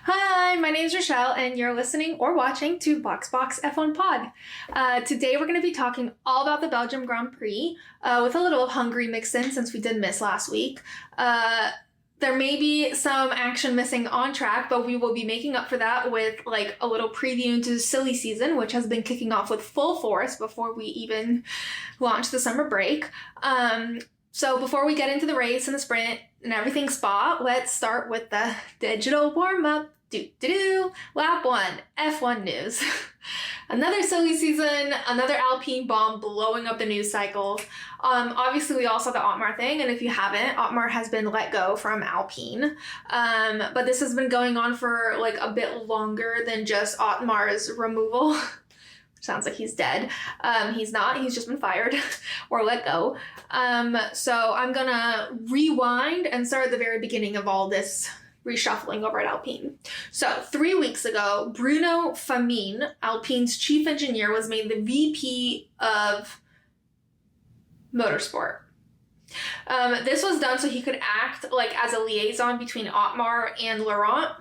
Hi, my name is Rochelle, and you're listening or watching to BoxBox F1 Pod. Today we're going to be talking all about the Belgian Grand Prix with a little of Hungary mixed in since we did miss last week. There may be some action missing on track, but we will be making up for that with like a little preview into silly season, which has been kicking off with full force before we even launch the summer break. So before we get into the race and the sprint and everything Spa, let's start with the digital warm-up. Lap 1, F1 news. Another silly season, another Alpine bomb blowing up the news cycle. Obviously we all saw the Otmar thing, and if you haven't, Otmar has been let go from Alpine. But this has been going on for like a bit longer than just Otmar's removal. Sounds like he's dead. He's not. He's just been fired or let go. So I'm gonna rewind and start at the very beginning of all this reshuffling over at Alpine. So 3 weeks ago, Bruno Famin, Alpine's chief engineer, was made the VP of Motorsport. This was done so he could act like as a liaison between Otmar and Laurent,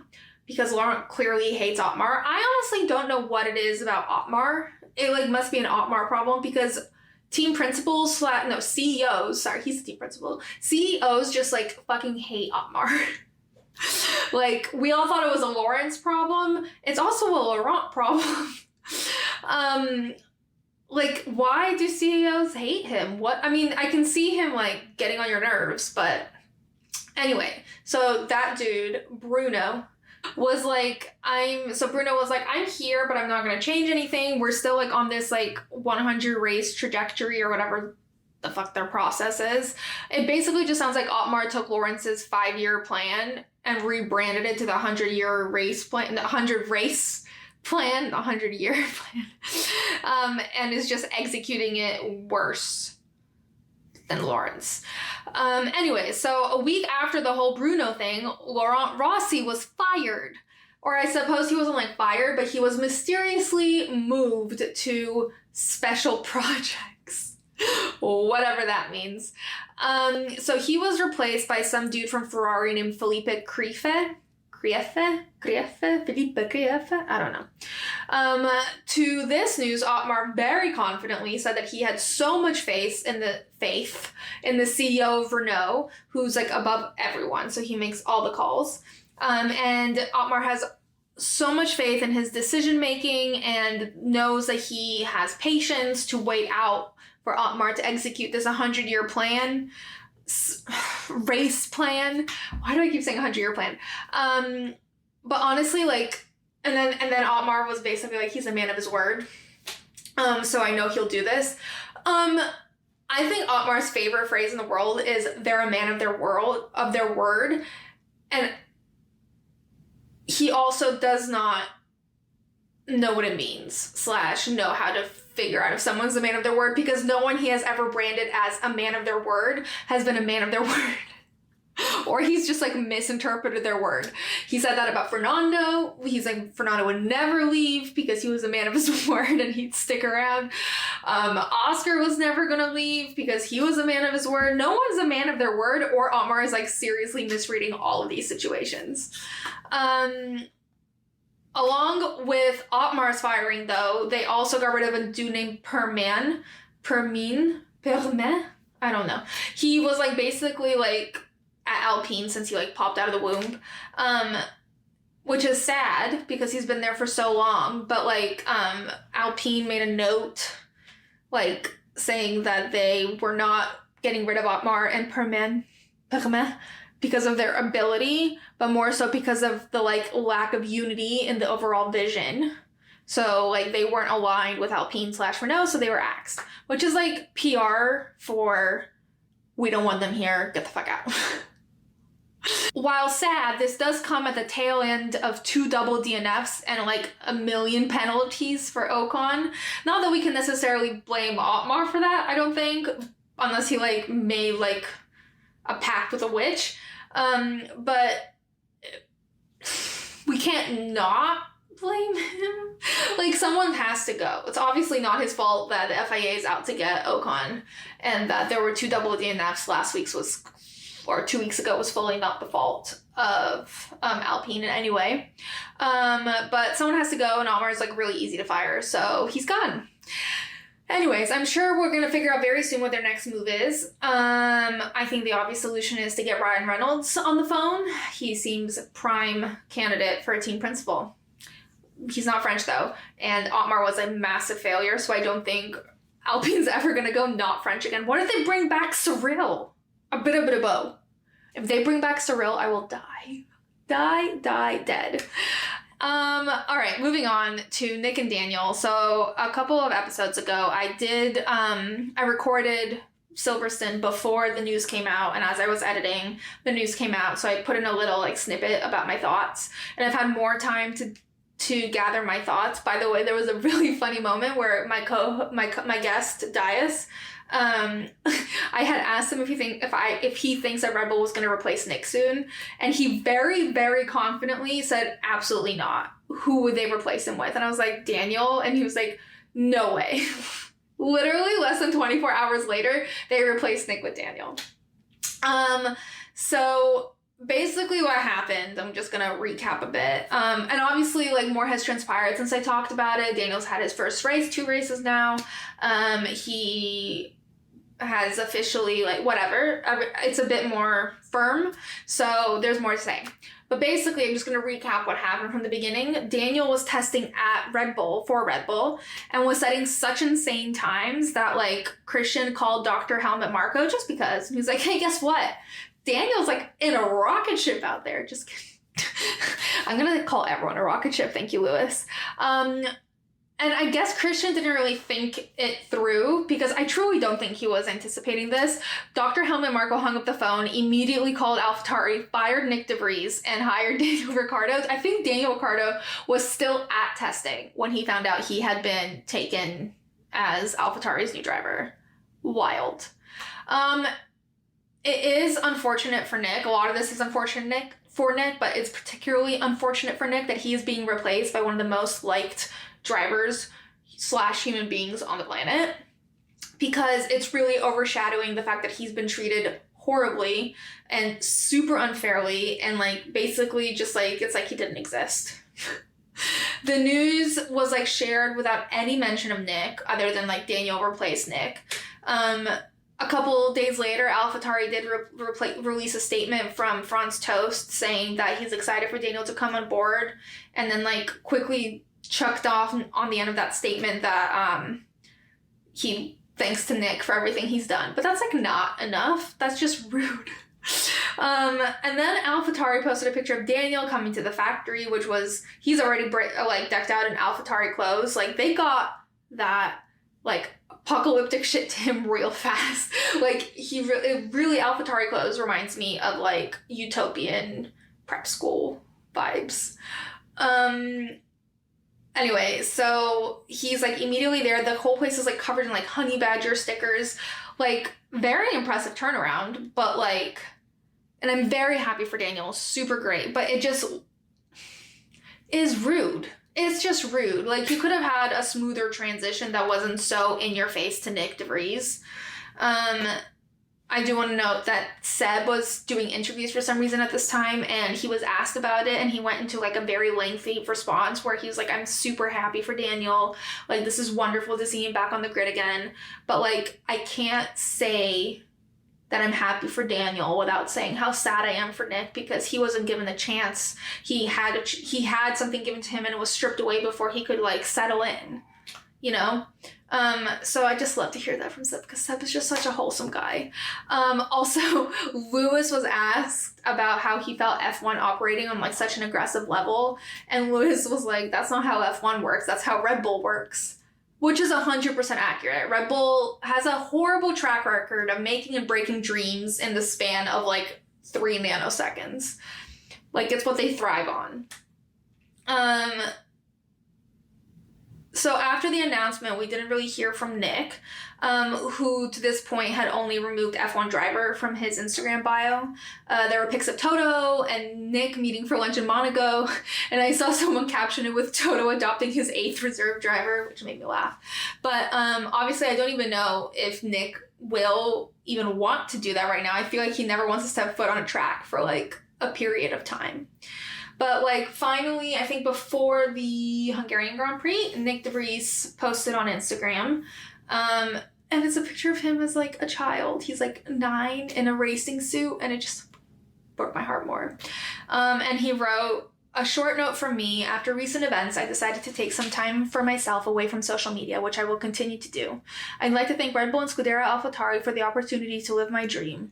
because Laurent clearly hates Otmar. I honestly don't know what it is about Otmar. It like must be an Otmar problem, because team principals, CEOs, sorry, he's the team principal. CEOs just like fucking hate Otmar. Like, we all thought it was a Lawrence problem. It's also a Laurent problem. Like, why do CEOs hate him? What? I mean, I can see him, like, getting on your nerves, but anyway. So that dude, Bruno, was like, I'm here, but I'm not going to change anything. We're still, like, on this, like, 100 race trajectory or whatever the fuck their process is. It basically just sounds like Otmar took Lawrence's 5-year plan and rebranded it to the 100-year race plan, the 100 race plan, the 100-year plan, and is just executing it worse than Lawrence. Anyway, so a week after the whole Bruno thing, Laurent Rossi was fired. Or I suppose he wasn't like fired, but he was mysteriously moved to special projects. Whatever that means. So he was replaced by some dude from Ferrari named Felipe Crieff, I don't know. To this news, Otmar very confidently said that he had so much faith in the CEO of Renault, who's like above everyone, so he makes all the calls. And Otmar has so much faith in his decision making and knows that he has patience to wait out for Otmar to execute this 100-year plan, race plan. Why do I keep saying 100-year plan? But honestly, like, and then Otmar was basically like, he's a man of his word. So I know he'll do this. I think Otmar's favorite phrase in the world is they're a man of their word. And he also does not know what it means / know how to figure out if someone's a man of their word, because no one he has ever branded as a man of their word has been a man of their word. Or he's just like misinterpreted their word. He said that about Fernando. He's like, Fernando would never leave because he was a man of his word and he'd stick around. Oscar was never gonna leave because he was a man of his word. No one's a man of their word, or Otmar is like seriously misreading all of these situations. Along with Otmar's firing, though, they also got rid of a dude named Permin. I don't know. He was like basically like at Alpine since he like popped out of the womb, which is sad because he's been there for so long. But like Alpine made a note like saying that they were not getting rid of Otmar and Permin because of their ability, but more so because of the like lack of unity in the overall vision. So like they weren't aligned with Alpine / Renault, so they were axed, which is like PR for we don't want them here, get the fuck out. While sad, this does come at the tail end of 2 double DNFs and like 1 million penalties for Ocon. Not that we can necessarily blame Otmar for that, I don't think, unless he like made like a pact with a witch. But we can't not blame him. Like, someone has to go. It's obviously not his fault that the FIA is out to get Ocon, and that there were 2 double DNFs last week's or 2 weeks ago was fully not the fault of Alpine in any way. But someone has to go, and Otmar is like really easy to fire, so he's gone. Anyways, I'm sure we're going to figure out very soon what their next move is. I think the obvious solution is to get Ryan Reynolds on the phone. He seems prime candidate for a team principal. He's not French, though, and Otmar was a massive failure, so I don't think Alpine's ever going to go not French again. What if they bring back Cyril? A bit of bow. If they bring back Cyril, I will die. Die, dead. All right, moving on to Nick and Daniel. So a couple of episodes ago, I recorded Silverstone before the news came out, and as I was editing, the news came out, so I put in a little like snippet about my thoughts, and I've had more time to gather my thoughts. By the way, there was a really funny moment where my guest Dias, I had asked him if he thinks that Red Bull was going to replace Nick soon, and he very, very confidently said absolutely not. Who would they replace him with? And I was like, Daniel, and he was like, no way. Literally less than 24 hours later, they replaced Nick with Daniel. So basically what happened, I'm just gonna recap a bit. And obviously, like, more has transpired since I talked about it. Daniel's had his first race, 2 races now. He has officially, like, whatever. It's a bit more firm, so there's more to say. But basically, I'm just going to recap what happened from the beginning. Daniel was testing at Red Bull, and was setting such insane times that, like, Christian called Dr. Helmut Marko just because. He was like, hey, guess what? Daniel's, like, in a rocket ship out there. Just kidding. I'm going to call everyone a rocket ship. Thank you, Lewis. And I guess Christian didn't really think it through, because I truly don't think he was anticipating this. Dr. Helmut Marko hung up the phone, immediately called AlphaTauri, fired Nick DeVries, and hired Daniel Ricciardo. I think Daniel Ricciardo was still at testing when he found out he had been taken as AlphaTauri's new driver. Wild. It is unfortunate for Nick. A lot of this is unfortunate for Nick, but it's particularly unfortunate for Nick that he is being replaced by one of the most liked drivers / human beings on the planet, because it's really overshadowing the fact that he's been treated horribly and super unfairly, and, like, basically just, like, it's like he didn't exist. The news was, like, shared without any mention of Nick, other than, like, Daniel replaced Nick. A couple days later, AlphaTauri did release a statement from Franz Tost saying that he's excited for Daniel to come on board, and then, like, quickly chucked off on the end of that statement that he thanks to Nick for everything he's done. But that's, like, not enough. That's just rude. And then AlphaTauri posted a picture of Daniel coming to the factory, which was, he's already decked out in AlphaTauri clothes. Like, they got that, like, apocalyptic shit to him real fast. Like, really AlphaTauri clothes reminds me of, like, utopian prep school vibes. Anyway, so he's, like, immediately there. The whole place is, like, covered in, like, honey badger stickers. Like, very impressive turnaround, but, like, and I'm very happy for Daniel. Super great. But it just is rude. It's just rude. Like, you could have had a smoother transition that wasn't so in your face to Nick DeVries. I do want to note that Seb was doing interviews for some reason at this time, and he was asked about it, and he went into, like, a very lengthy response where he was like, I'm super happy for Daniel. Like, this is wonderful to see him back on the grid again. But, like, I can't say that I'm happy for Daniel without saying how sad I am for Nick, because he wasn't given the chance. He had something given to him and it was stripped away before he could, like, settle in, you know? So I just love to hear that from Seb, because Seb is just such a wholesome guy. Also, Lewis was asked about how he felt F1 operating on, like, such an aggressive level, and Lewis was like, that's not how F1 works, that's how Red Bull works. Which is 100% accurate. Red Bull has a horrible track record of making and breaking dreams in the span of, like, 3 nanoseconds. Like, it's what they thrive on. So after the announcement, we didn't really hear from Nick, who to this point had only removed F1 driver from his Instagram bio. There were pics of Toto and Nick meeting for lunch in Monaco, and I saw someone caption it with Toto adopting his 8th reserve driver, which made me laugh. But obviously I don't even know if Nick will even want to do that right now. I feel like he never wants to step foot on a track for like a period of time. But like finally, I think before the Hungarian Grand Prix, Nick de Vries posted on Instagram, and it's a picture of him as like a child. He's like 9 in a racing suit, and it just broke my heart more. And he wrote, "A short note from me. After recent events, I decided to take some time for myself away from social media, which I will continue to do. I'd like to thank Red Bull and Scuderia AlphaTauri for the opportunity to live my dream.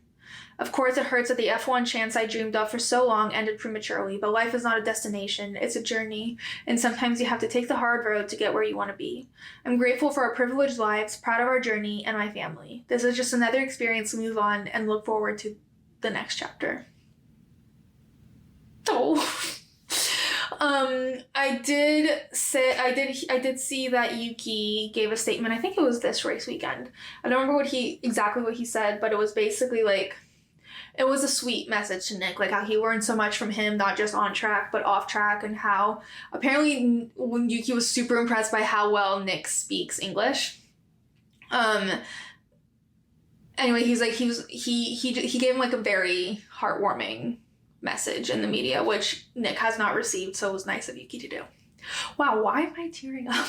Of course, it hurts that the F1 chance I dreamed of for so long ended prematurely, but life is not a destination, it's a journey, and sometimes you have to take the hard road to get where you want to be. I'm grateful for our privileged lives, proud of our journey, and my family. This is just another experience to move on and look forward to the next chapter." Oh. I did see that Yuki gave a statement. I think it was this race weekend. I don't remember exactly what he said, but it was basically like, it was a sweet message to Nick, like how he learned so much from him, not just on track, but off track, and how apparently when Yuki was super impressed by how well Nick speaks English. Anyway, he's like, he gave him like a very heartwarming message in the media, which Nick has not received, so it was nice of Yuki to do. Wow, why am I tearing up?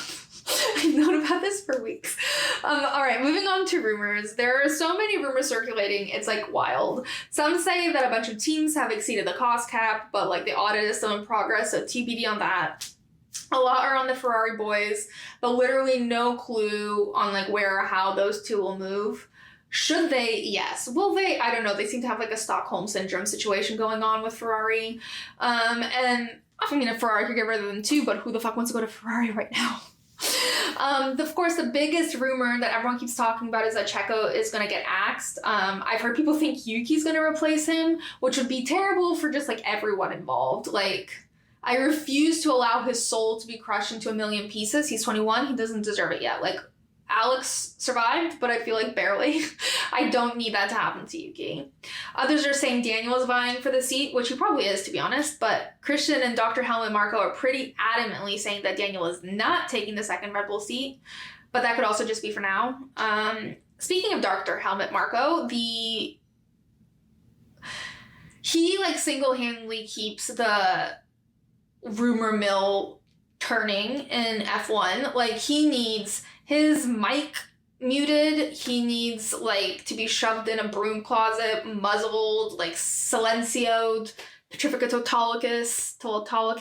I've known about this for weeks. All right, moving on to rumors. There are so many rumors circulating, it's like wild. Some say that a bunch of teams have exceeded the cost cap, but like the audit is still in progress, so TBD on that. A lot are on the Ferrari boys, but literally no clue on like where or how those two will move. Should they? Yes. Will they? I don't know. They seem to have like a Stockholm Syndrome situation going on with Ferrari. And I mean, if Ferrari could get rid of them too, but who the fuck wants to go to Ferrari right now? Of course, the biggest rumor that everyone keeps talking about is that Checo is going to get axed. I've heard people think Yuki's going to replace him, which would be terrible for just like everyone involved. Like, I refuse to allow his soul to be crushed into a million pieces. He's 21. He doesn't deserve it yet. Like, Alex survived, but I feel like barely. I don't need that to happen to Yuki. Others are saying Daniel is vying for the seat, which he probably is, to be honest, but Christian and Dr. Helmut Marko are pretty adamantly saying that Daniel is not taking the second Red Bull seat, but that could also just be for now. Speaking of Dr. Helmut Marko, he like single-handedly keeps the rumor mill turning in F1. Like, he needs his mic muted, he needs like to be shoved in a broom closet, muzzled, like silencioed, Petrificus totalis.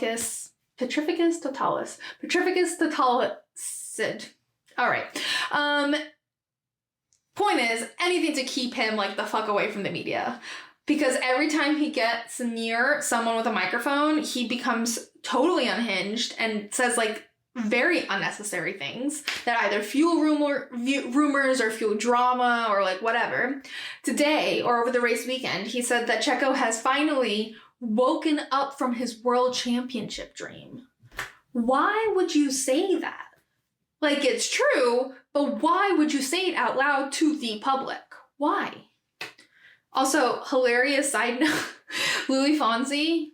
All right. Point is, anything to keep him like the fuck away from the media. Because every time he gets near someone with a microphone, he becomes totally unhinged and says like very unnecessary things that either fuel rumors or fuel drama or like whatever. Today, or over the race weekend, he said that Checo has finally woken up from his world championship dream. Why would you say that? Like, it's true, but why would you say it out loud to the public? Why? Also, hilarious side note, Louis Fonsi,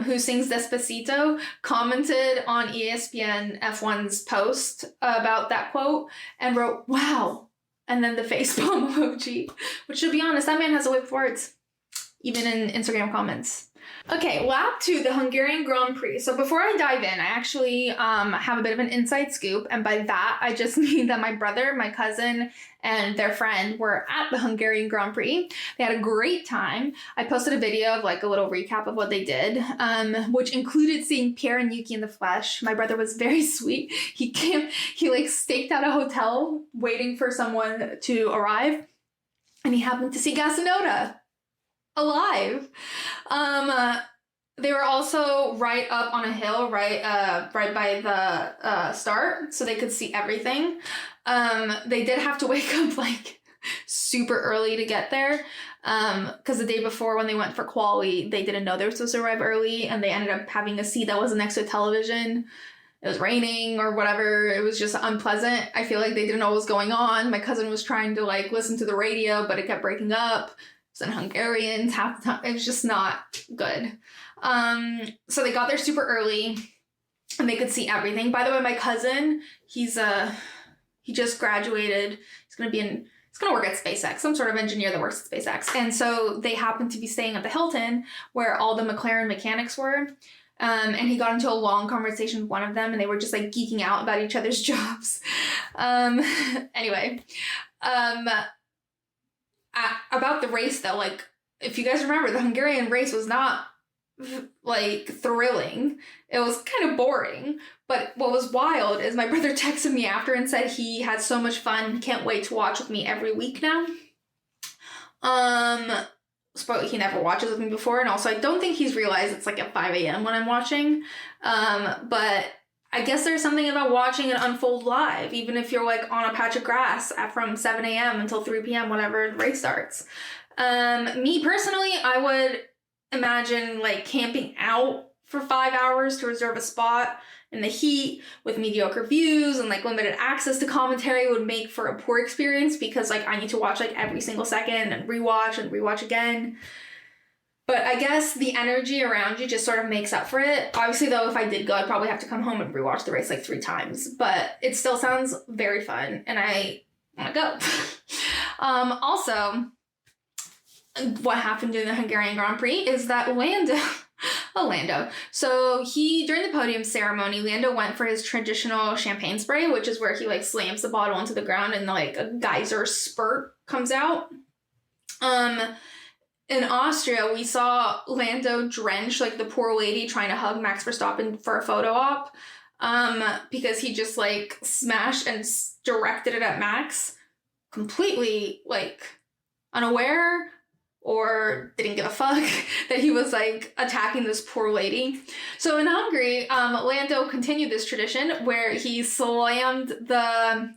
who sings Despacito, commented on ESPN F1's post about that quote and wrote, "Wow," and then the facepalm emoji, which, to be honest, that man has a way of words, even in Instagram comments. Okay, lap 2, the Hungarian Grand Prix. So before I dive in, I actually have a bit of an inside scoop, and by that, I just mean that my brother, my cousin, and their friend were at the Hungarian Grand Prix. They had a great time. I posted a video of like a little recap of what they did, which included seeing Pierre and Yuki in the flesh. My brother was very sweet. He like staked out a hotel waiting for someone to arrive, and he happened to see Gasonoda alive. They were also right up on a hill, right by the start, so they could see everything. They did have to wake up like super early to get there, because the day before when they went for quali, they didn't know they were supposed to arrive early, and they ended up having a seat that wasn't next to a television. it was raining or whatever. It was just unpleasant. I feel like they didn't know what was going on. My cousin was trying to like listen to the radio, but it kept breaking up. It was in Hungarian half the time. It was just not good. So they got there super early and they could see everything. By the way, my cousin, he just graduated. He's going to work at SpaceX, some sort of engineer that works at SpaceX. And so they happened to be staying at the Hilton where all the McLaren mechanics were. And he got into a long conversation with one of them and they were just like geeking out about each other's jobs. Anyway, about the race though, like if you guys remember, the Hungarian race was not like thrilling. It was kind of boring. But what was wild is my brother texted me after and said he had so much fun, can't wait to watch with me every week now. He never watches with me before, and also I don't think he's realized it's like at 5 a.m. when I'm watching. But I guess there's something about watching it unfold live, even if you're like on a patch of grass from 7 a.m. until 3 p.m. whenever the race starts. Me personally, I would imagine like camping out for 5 hours to reserve a spot in the heat with mediocre views and like limited access to commentary would make for a poor experience because like I need to watch like every single second and rewatch again. But I guess the energy around you just sort of makes up for it. Obviously though, if I did go, I'd probably have to come home and rewatch the race like 3 times, but it still sounds very fun and I want to go. Also, what happened during the Hungarian Grand Prix is that Lando. So during the podium ceremony, Lando went for his traditional champagne spray, which is where he like slams the bottle into the ground and like a geyser spurt comes out. In Austria, we saw Lando drench like the poor lady trying to hug Max Verstappen for a photo op, because he just like smashed and directed it at Max, completely like unaware or didn't give a fuck that he was like attacking this poor lady. So in Hungary, Lando continued this tradition where he slammed the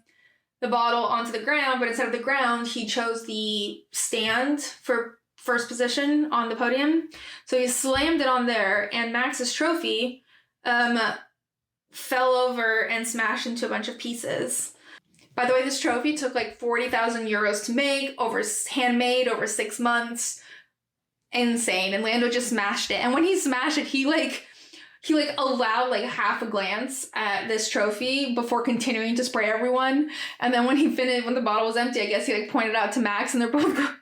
bottle onto the ground, but instead of the ground, he chose the stand for first position on the podium. So he slammed it on there, and Max's trophy fell over and smashed into a bunch of pieces. By the way, this trophy took like 40,000 euros to make, handmade over 6 months. Insane. And Lando just smashed it. And when he smashed it, he allowed like half a glance at this trophy before continuing to spray everyone. And then when the bottle was empty, I guess he like pointed out to Max, and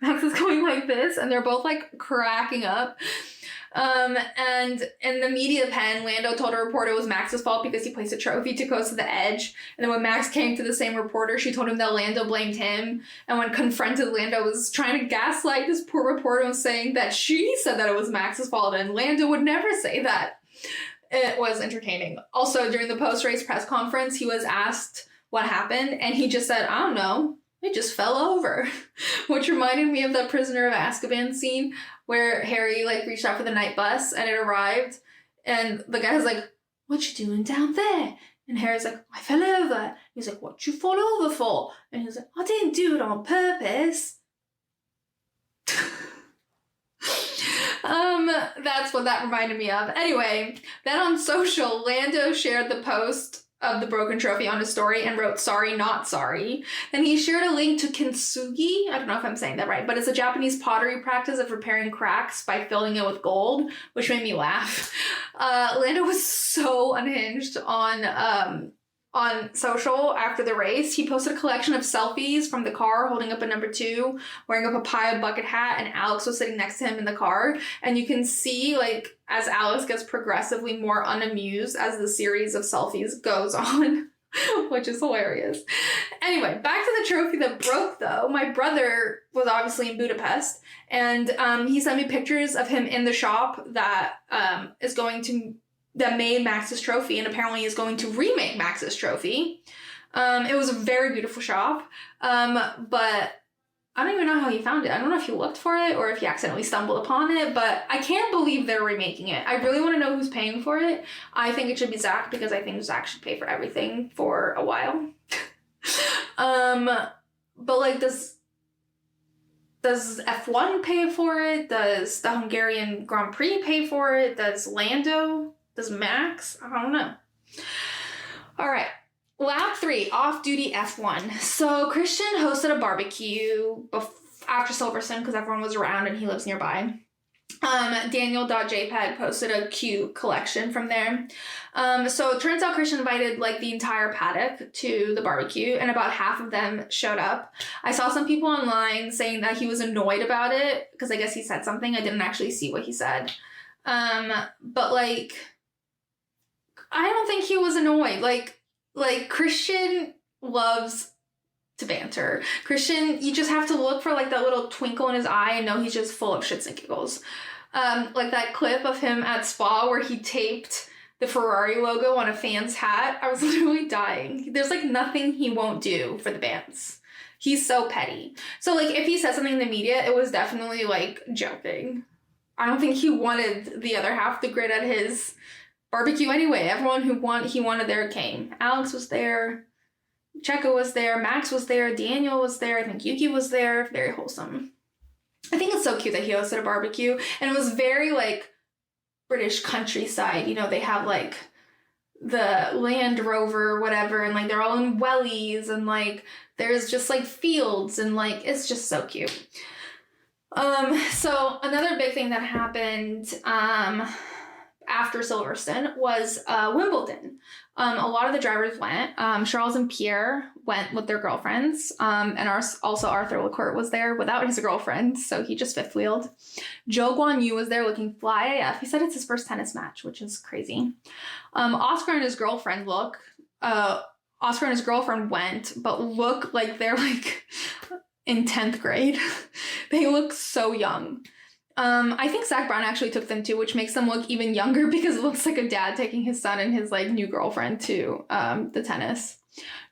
Max is going like this, and they're both like cracking up. And in the media pen, Lando told a reporter it was Max's fault because he placed a trophy too close to the edge. And then when Max came to the same reporter, she told him that Lando blamed him. And when confronted, Lando was trying to gaslight this poor reporter and saying that she said that it was Max's fault, and Lando would never say that. It was entertaining. Also, during the post-race press conference, he was asked what happened, and he just said, I don't know. It just fell over. Which reminded me of the Prisoner of Azkaban scene where Harry like reached out for the night bus and it arrived, and the guy was like, what you doing down there? And Harry's like, I fell over. He's like, what you fall over for? And he's like, I didn't do it on purpose. That's what that reminded me of. Anyway, then on social, Lando shared the post of the broken trophy on his story and wrote, sorry, not sorry. Then he shared a link to kintsugi. I don't know if I'm saying that right, but it's a Japanese pottery practice of repairing cracks by filling it with gold, which made me laugh. Lando was so unhinged on social after the race. He posted a collection of selfies from the car holding up a number 2, wearing a papaya bucket hat, and Alex was sitting next to him in the car. And you can see, like, as Alex gets progressively more unamused as the series of selfies goes on, which is hilarious. Anyway, back to the trophy that broke, though. My brother was obviously in Budapest, and he sent me pictures of him in the shop that made Max's trophy and apparently is going to remake Max's trophy. It was a very beautiful shop, but I don't even know how he found it. I don't know if he looked for it or if he accidentally stumbled upon it, but I can't believe they're remaking it. I really want to know who's paying for it. I think it should be Zach, because I think Zach should pay for everything for a while. But like, does F1 pay for it? Does the Hungarian Grand Prix pay for it? Does Lando? Does Max? I don't know. All right. Lap 3, off-duty F1. So Christian hosted a barbecue after Silverstone because everyone was around and he lives nearby. Daniel.jpg posted a cute collection from there. So it turns out Christian invited like the entire paddock to the barbecue and about half of them showed up. I saw some people online saying that he was annoyed about it because I guess he said something. I didn't actually see what he said. But like, I don't think he was annoyed. Like Christian loves to banter. Christian, you just have to look for like that little twinkle in his eye and know he's just full of shits and giggles. Like that clip of him at Spa where he taped the Ferrari logo on a fan's hat. I was literally dying. There's like nothing he won't do for the bands. He's so petty. So like if he said something in the media, it was definitely like joking. I don't think he wanted the other half of the grid at his barbecue anyway. Everyone he wanted there came. Alex was there. Checo was there, Max was there, Daniel was there, I think Yuki was there. Very wholesome. I think it's so cute that he hosted a barbecue. And it was very, like, British countryside. You know, they have, like, the Land Rover or whatever, and, like, they're all in wellies, and, like, there's just, like, fields, and, like, it's just so cute. So another big thing that happened, after Silverstone was Wimbledon. A lot of the drivers went. Charles and Pierre went with their girlfriends. And also Arthur Lecourt was there without his girlfriend, so he just fifth wheeled. Zhou Guanyu was there looking fly AF. He said it's his first tennis match, which is crazy. Oscar and his girlfriend went, but look like they're like in 10th grade. They look so young. I think Zach Brown actually took them too, which makes them look even younger because it looks like a dad taking his son and his like new girlfriend to the tennis.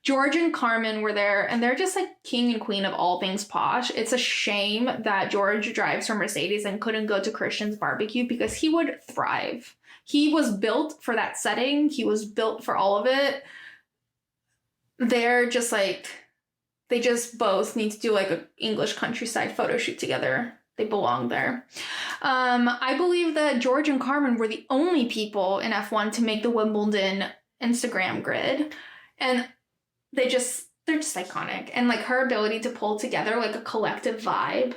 George and Carmen were there, and they're just like king and queen of all things posh. It's a shame that George drives for Mercedes and couldn't go to Christian's barbecue because he would thrive. He was built for that setting. He was built for all of it. They're just like, they just both need to do like an English countryside photo shoot together. They belong there. I believe that George and Carmen were the only people in F1 to make the Wimbledon Instagram grid. And they're just iconic. And like her ability to pull together like a collective vibe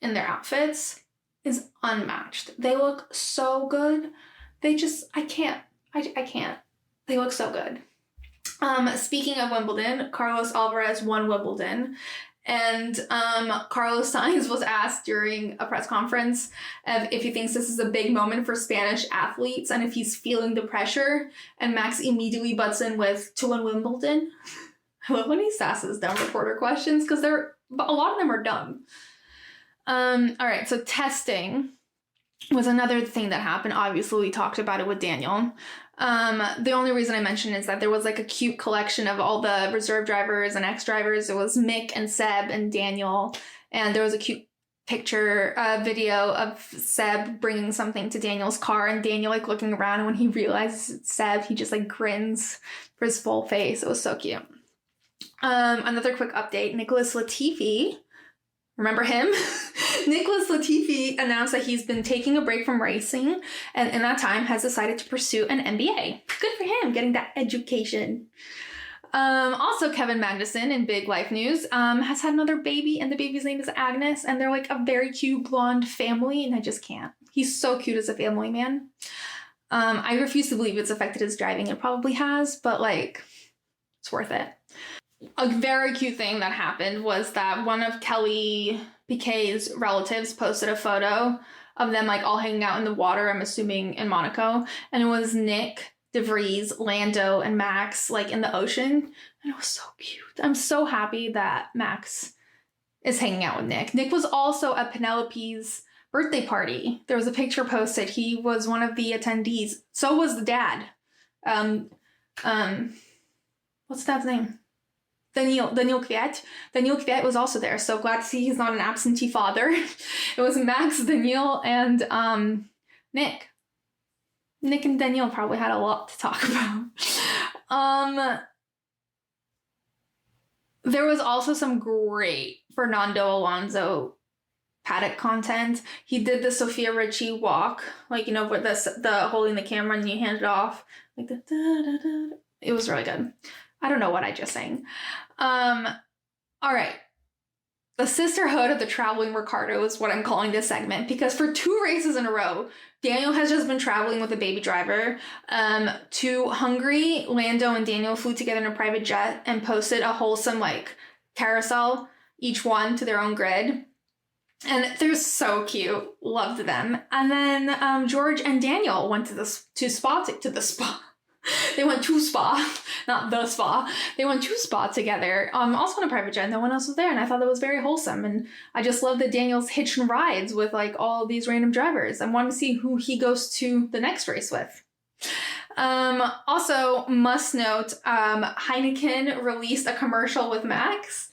in their outfits is unmatched. They look so good. I can't. They look so good. Speaking of Wimbledon, Carlos Alvarez won Wimbledon. And Carlos Sainz was asked during a press conference if he thinks this is a big moment for Spanish athletes and if he's feeling the pressure. And Max immediately butts in with, to win Wimbledon. I love when he sasses dumb reporter questions because a lot of them are dumb. All right, so testing was another thing that happened. Obviously, we talked about it with Daniel. The only reason I mentioned is that there was like a cute collection of all the reserve drivers and ex-drivers. It was Mick and Seb and Daniel. And there was a cute picture, video of Seb bringing something to Daniel's car and Daniel like looking around, and when he realizes it's Seb, he just like grins for his full face. It was so cute. Another quick update, Nicholas Latifi. Remember him? Nicholas Latifi announced that he's been taking a break from racing and in that time has decided to pursue an MBA. Good for him, getting that education. Also, Kevin Magnussen, in big life news, has had another baby, and the baby's name is Agnes, and they're like a very cute blonde family, and I just can't. He's so cute as a family man. I refuse to believe it's affected his driving. It probably has, but like, it's worth it. A very cute thing that happened was that one of Kelly Piquet's relatives posted a photo of them like all hanging out in the water, I'm assuming in Monaco, and it was Nick, DeVries, Lando, and Max like in the ocean, and it was so cute. I'm so happy that Max is hanging out with Nick. Nick was also at Penelope's birthday party. There was a picture posted. He was one of the attendees. So was the dad. What's the dad's name? Daniel Kvyat. Daniel Kvyat was also there, so glad to see he's not an absentee father. It was Max, Daniel, and Nick. Nick and Daniel probably had a lot to talk about. There was also some great Fernando Alonso paddock content. He did the Sophia Richie walk, like, you know, with the holding the camera and you hand it off, like the da da da. It was really good. I don't know what I just sang. All right. The sisterhood of the traveling Ricardo is what I'm calling this segment, because for 2 races in a row, Daniel has just been traveling with a baby driver. To Hungary, Lando and Daniel flew together in a private jet and posted a wholesome like carousel, each one to their own grid. And they're so cute. Loved them. And then George and Daniel went to Spa. They went to Spa, not the Spa. They went to Spa together, also on a private jet, and no one else was there, and I thought that was very wholesome, and I just love that Daniel's hitching rides with, like, all these random drivers. I want to see who he goes to the next race with. Also, must note, Heineken released a commercial with Max,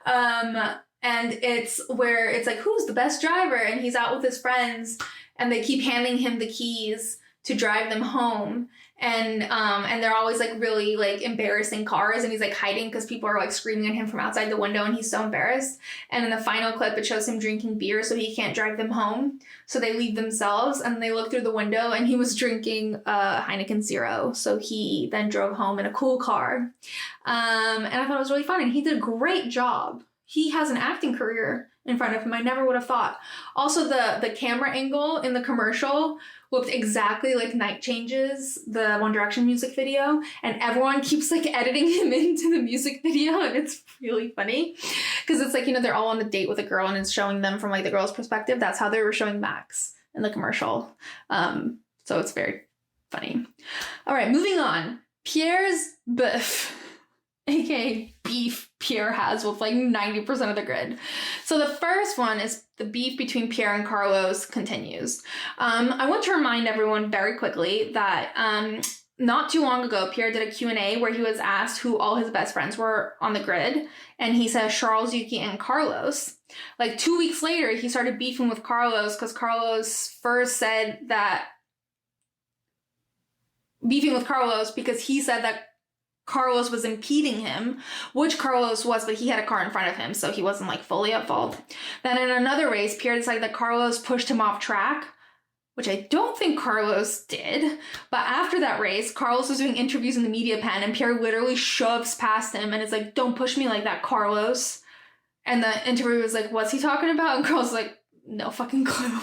and it's where it's like, who's the best driver? And he's out with his friends, and they keep handing him the keys to drive them home. And they're always like really like embarrassing cars, and he's like hiding because people are like screaming at him from outside the window, and he's so embarrassed. And in the final clip, it shows him drinking beer so he can't drive them home. So they leave themselves, and they look through the window, and he was drinking Heineken Zero. So he then drove home in a cool car. And I thought it was really fun, and he did a great job. He has an acting career in front of him. I never would have thought. Also, the camera angle in the commercial looked exactly like Night Changes, the One Direction music video, and everyone keeps like editing him into the music video, and it's really funny because it's like, they're all on a date with a girl and it's showing them from like the girl's perspective. That's how they were showing Max in the commercial. So it's very funny. All right, moving on. Pierre's beef, aka beef Pierre has with like 90% of the grid. So the first one is the beef between Pierre and Carlos continues. I want to remind everyone very quickly that not too long ago, Pierre did a Q&A where he was asked who all his best friends were on the grid, and he said Charles, Yuki, and Carlos. Like 2 weeks later, he started beefing with Carlos because Carlos first said that beefing with Carlos because he said that Carlos was impeding him, which Carlos was, but he had a car in front of him, so he wasn't like fully at fault. Then in another race, Pierre decided that Carlos pushed him off track, which I don't think Carlos did. But after that race, Carlos was doing interviews in the media pen, and Pierre literally shoves past him and is like, "Don't push me like that, Carlos." And the interviewer was like, "What's he talking about?" And Carlos was like, "No fucking clue."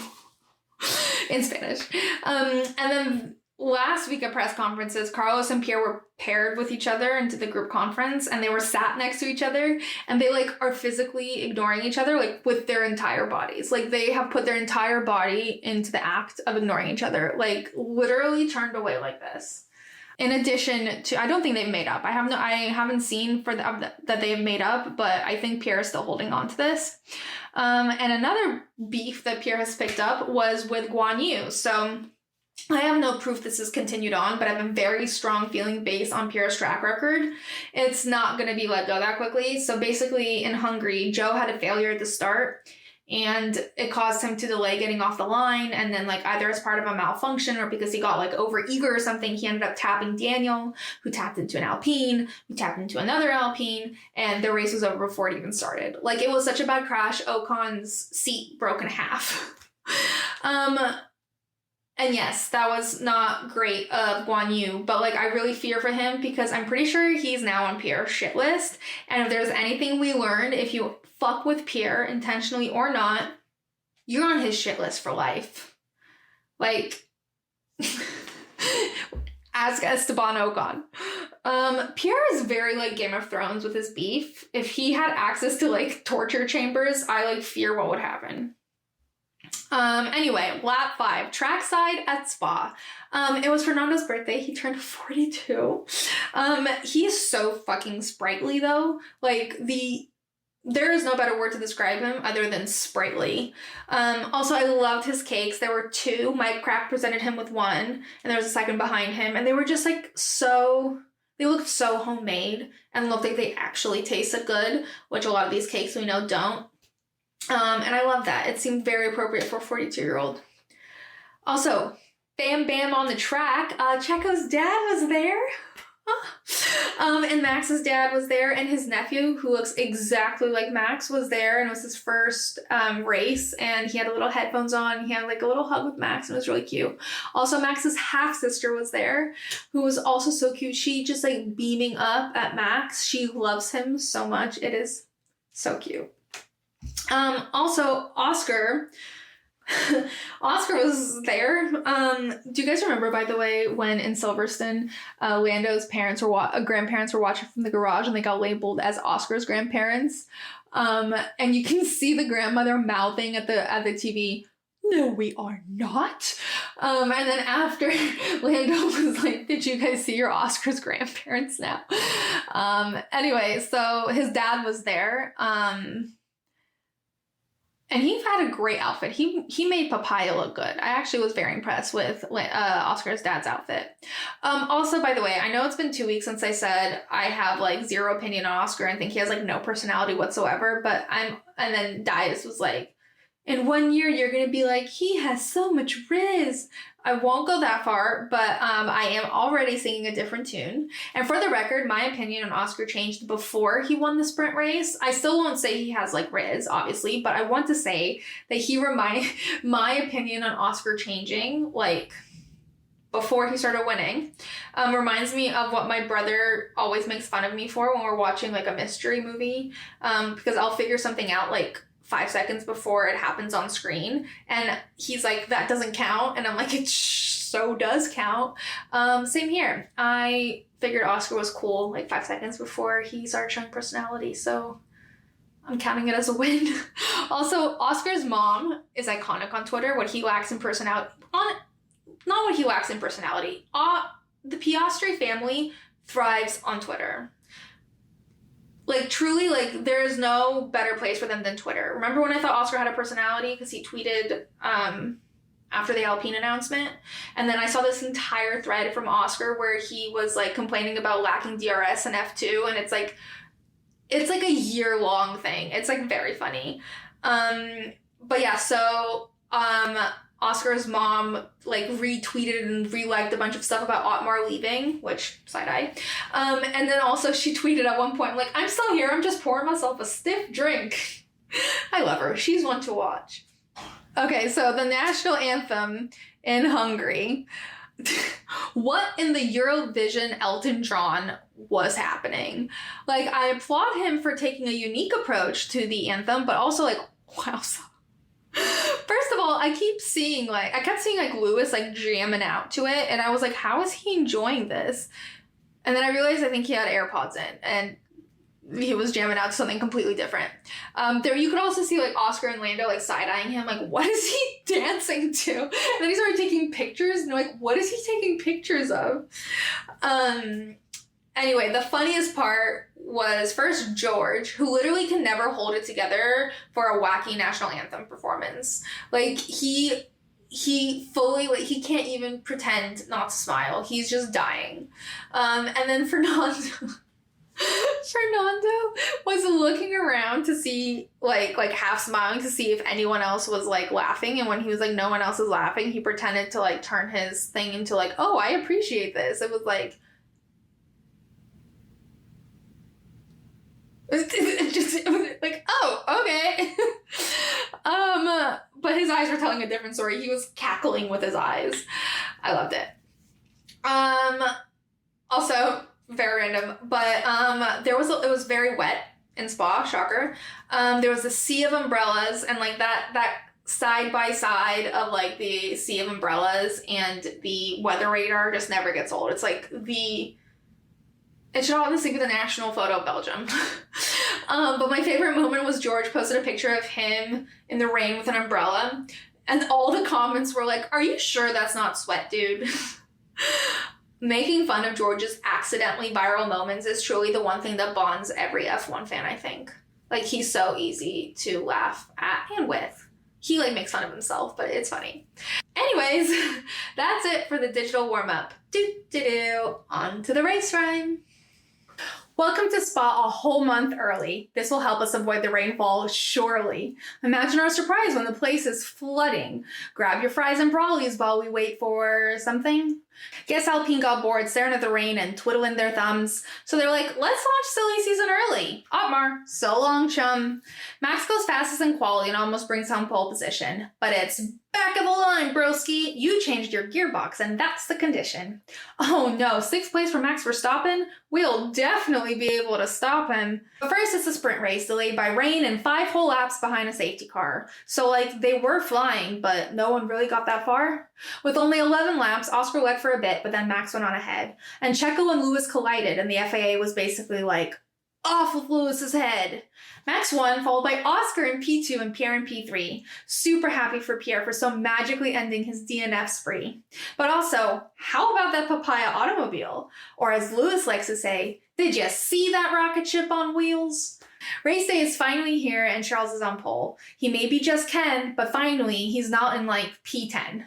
In Spanish. And then last week at press conferences, Carlos and Pierre were paired with each other into the group conference, and they were sat next to each other, and they like are physically ignoring each other like with their entire bodies. Like they have put their entire body into the act of ignoring each other, like literally turned away like this. In addition to, I don't think they've made up. I haven't seen that they have made up, but I think Pierre is still holding on to this. And another beef that Pierre has picked up was with Guan Yu. So I have no proof this has continued on, but I have a very strong feeling based on Pierre's track record, it's not going to be let go that quickly. So basically in Hungary, Joe had a failure at the start, and it caused him to delay getting off the line. And then like either as part of a malfunction or because he got like over eager or something, he ended up tapping Daniel, who tapped into an Alpine, who tapped into another Alpine, and the race was over before it even started. Like it was such a bad crash, Ocon's seat broke in half. And yes, that was not great of Guan Yu, but like I really fear for him because I'm pretty sure he's now on Pierre's shit list. And if there's anything we learned, if you fuck with Pierre intentionally or not, you're on his shit list for life. Like, ask Esteban Ocon. Pierre is very like Game of Thrones with his beef. If he had access to like torture chambers, I like fear what would happen. Anyway, lap 5, trackside at Spa. It was Fernando's birthday. He turned 42. He is so fucking sprightly though. Like there is no better word to describe him other than sprightly. Also, I loved his cakes. There were 2. Mike Crack presented him with one, and there was a second behind him, and they were just like they looked so homemade and looked like they actually tasted good, which a lot of these cakes we know don't. And I love that. It seemed very appropriate for a 42-year-old. Also, Bam Bam on the track. Checo's dad was there. And Max's dad was there, and his nephew, who looks exactly like Max, was there, and it was his first race, and he had a little headphones on, and he had like a little hug with Max, and it was really cute. Also, Max's half-sister was there, who was also so cute. She just like beaming up at Max. She loves him so much. It is so cute. Also, Oscar was there. Do you guys remember, by the way, when in Silverstone, Lando's parents were grandparents were watching from the garage and they got labeled as Oscar's grandparents? And you can see the grandmother mouthing at the TV, "No, we are not." And then after, Lando was like, "Did you guys see your Oscar's grandparents now?" Anyway, so his dad was there. And he had a great outfit. He made Papaya look good. I actually was very impressed with Oscar's dad's outfit. Also, by the way, I know it's been 2 weeks since I said I have like zero opinion on Oscar and think he has like no personality whatsoever. And then Dias was like, in 1 year you're gonna be like, he has so much riz. I won't go that far, but I am already singing a different tune. And for the record, my opinion on Oscar changed before he won the sprint race. I still won't say he has like riz, obviously, but I want to say that my opinion on Oscar changing like before he started winning reminds me of what my brother always makes fun of me for when we're watching like a mystery movie, because I'll figure something out like 5 seconds before it happens on screen, and he's like, "That doesn't count," and I'm like, "It so does count." Same here. I figured Oscar was cool like 5 seconds before he started showing personality, so I'm counting it as a win. Also, Oscar's mom is iconic on Twitter. What he lacks in personality, not what he lacks in personality. The Piastri family thrives on Twitter. Like, truly, like, there is no better place for them than Twitter. Remember when I thought Oscar had a personality? Because he tweeted after the Alpine announcement. And then I saw this entire thread from Oscar where he was, like, complaining about lacking DRS and F2. And it's like a year-long thing. It's, like, very funny. But yeah, so Oscar's mom like retweeted and reliked a bunch of stuff about Otmar leaving, which side-eye. And then also she tweeted at one point, like, "I'm still here, I'm just pouring myself a stiff drink." I love her. She's one to watch. Okay, so the national anthem in Hungary. What in the Eurovision Elton John was happening? Like, I applaud him for taking a unique approach to the anthem, but also like, wow. First of all, I kept seeing like Lewis like jamming out to it, and I was like, how is he enjoying this? And then I realized I think he had AirPods in, and he was jamming out to something completely different. There you could also see like Oscar and Lando like side-eyeing him, like, what is he dancing to? And then he started taking pictures, and like, what is he taking pictures of? Anyway, the funniest part was first George, who literally can never hold it together for a wacky national anthem performance. Like, he fully, like, he can't even pretend not to smile. He's just dying. And then Fernando was looking around to see, like half smiling to see if anyone else was, like, laughing. And when he was like, no one else is laughing, he pretended to, like, turn his thing into, like, oh, I appreciate this. It was like, it was like, oh, okay. But his eyes were telling a different story. He was cackling with his eyes. I loved it. Also, very random, but it was very wet in Spa, shocker. There was a sea of umbrellas, and like that side by side of like the sea of umbrellas and the weather radar just never gets old. It's like it should obviously be the national photo of Belgium. But my favorite moment was George posted a picture of him in the rain with an umbrella, and all the comments were like, "Are you sure that's not sweat, dude?" Making fun of George's accidentally viral moments is truly the one thing that bonds every F1 fan, I think. Like, he's so easy to laugh at and with. He, like, makes fun of himself, but it's funny. Anyways, that's it for the digital warm-up. On to the race rhyme. Welcome to Spa a whole month early. This will help us avoid the rainfall, surely. Imagine our surprise when the place is flooding. Grab your fries and brollies while we wait for something. Guess Alpine got bored staring at the rain and twiddling their thumbs, so they're like, let's launch silly season early. Otmar, so long, chum. Max goes fastest in quali and almost brings home pole position, but it's back of the line, broski. You changed your gearbox and that's the condition. Oh no, 6th place for Max Verstappen? We'll definitely be able to stop him. But first it's a sprint race delayed by rain and 5 whole laps behind a safety car. So they were flying, but no one really got that far. With only 11 laps, Oscar led for a bit, but then Max went on ahead. And Checo and Lewis collided, and the FAA was basically like, off with Lewis's head. Max won, followed by Oscar in P2 and Pierre in P3. Super happy for Pierre for so magically ending his DNF spree. But also, how about that papaya automobile? Or as Lewis likes to say, did you see that rocket ship on wheels? Race day is finally here and Charles is on pole. He maybe just can, but finally he's not in P10.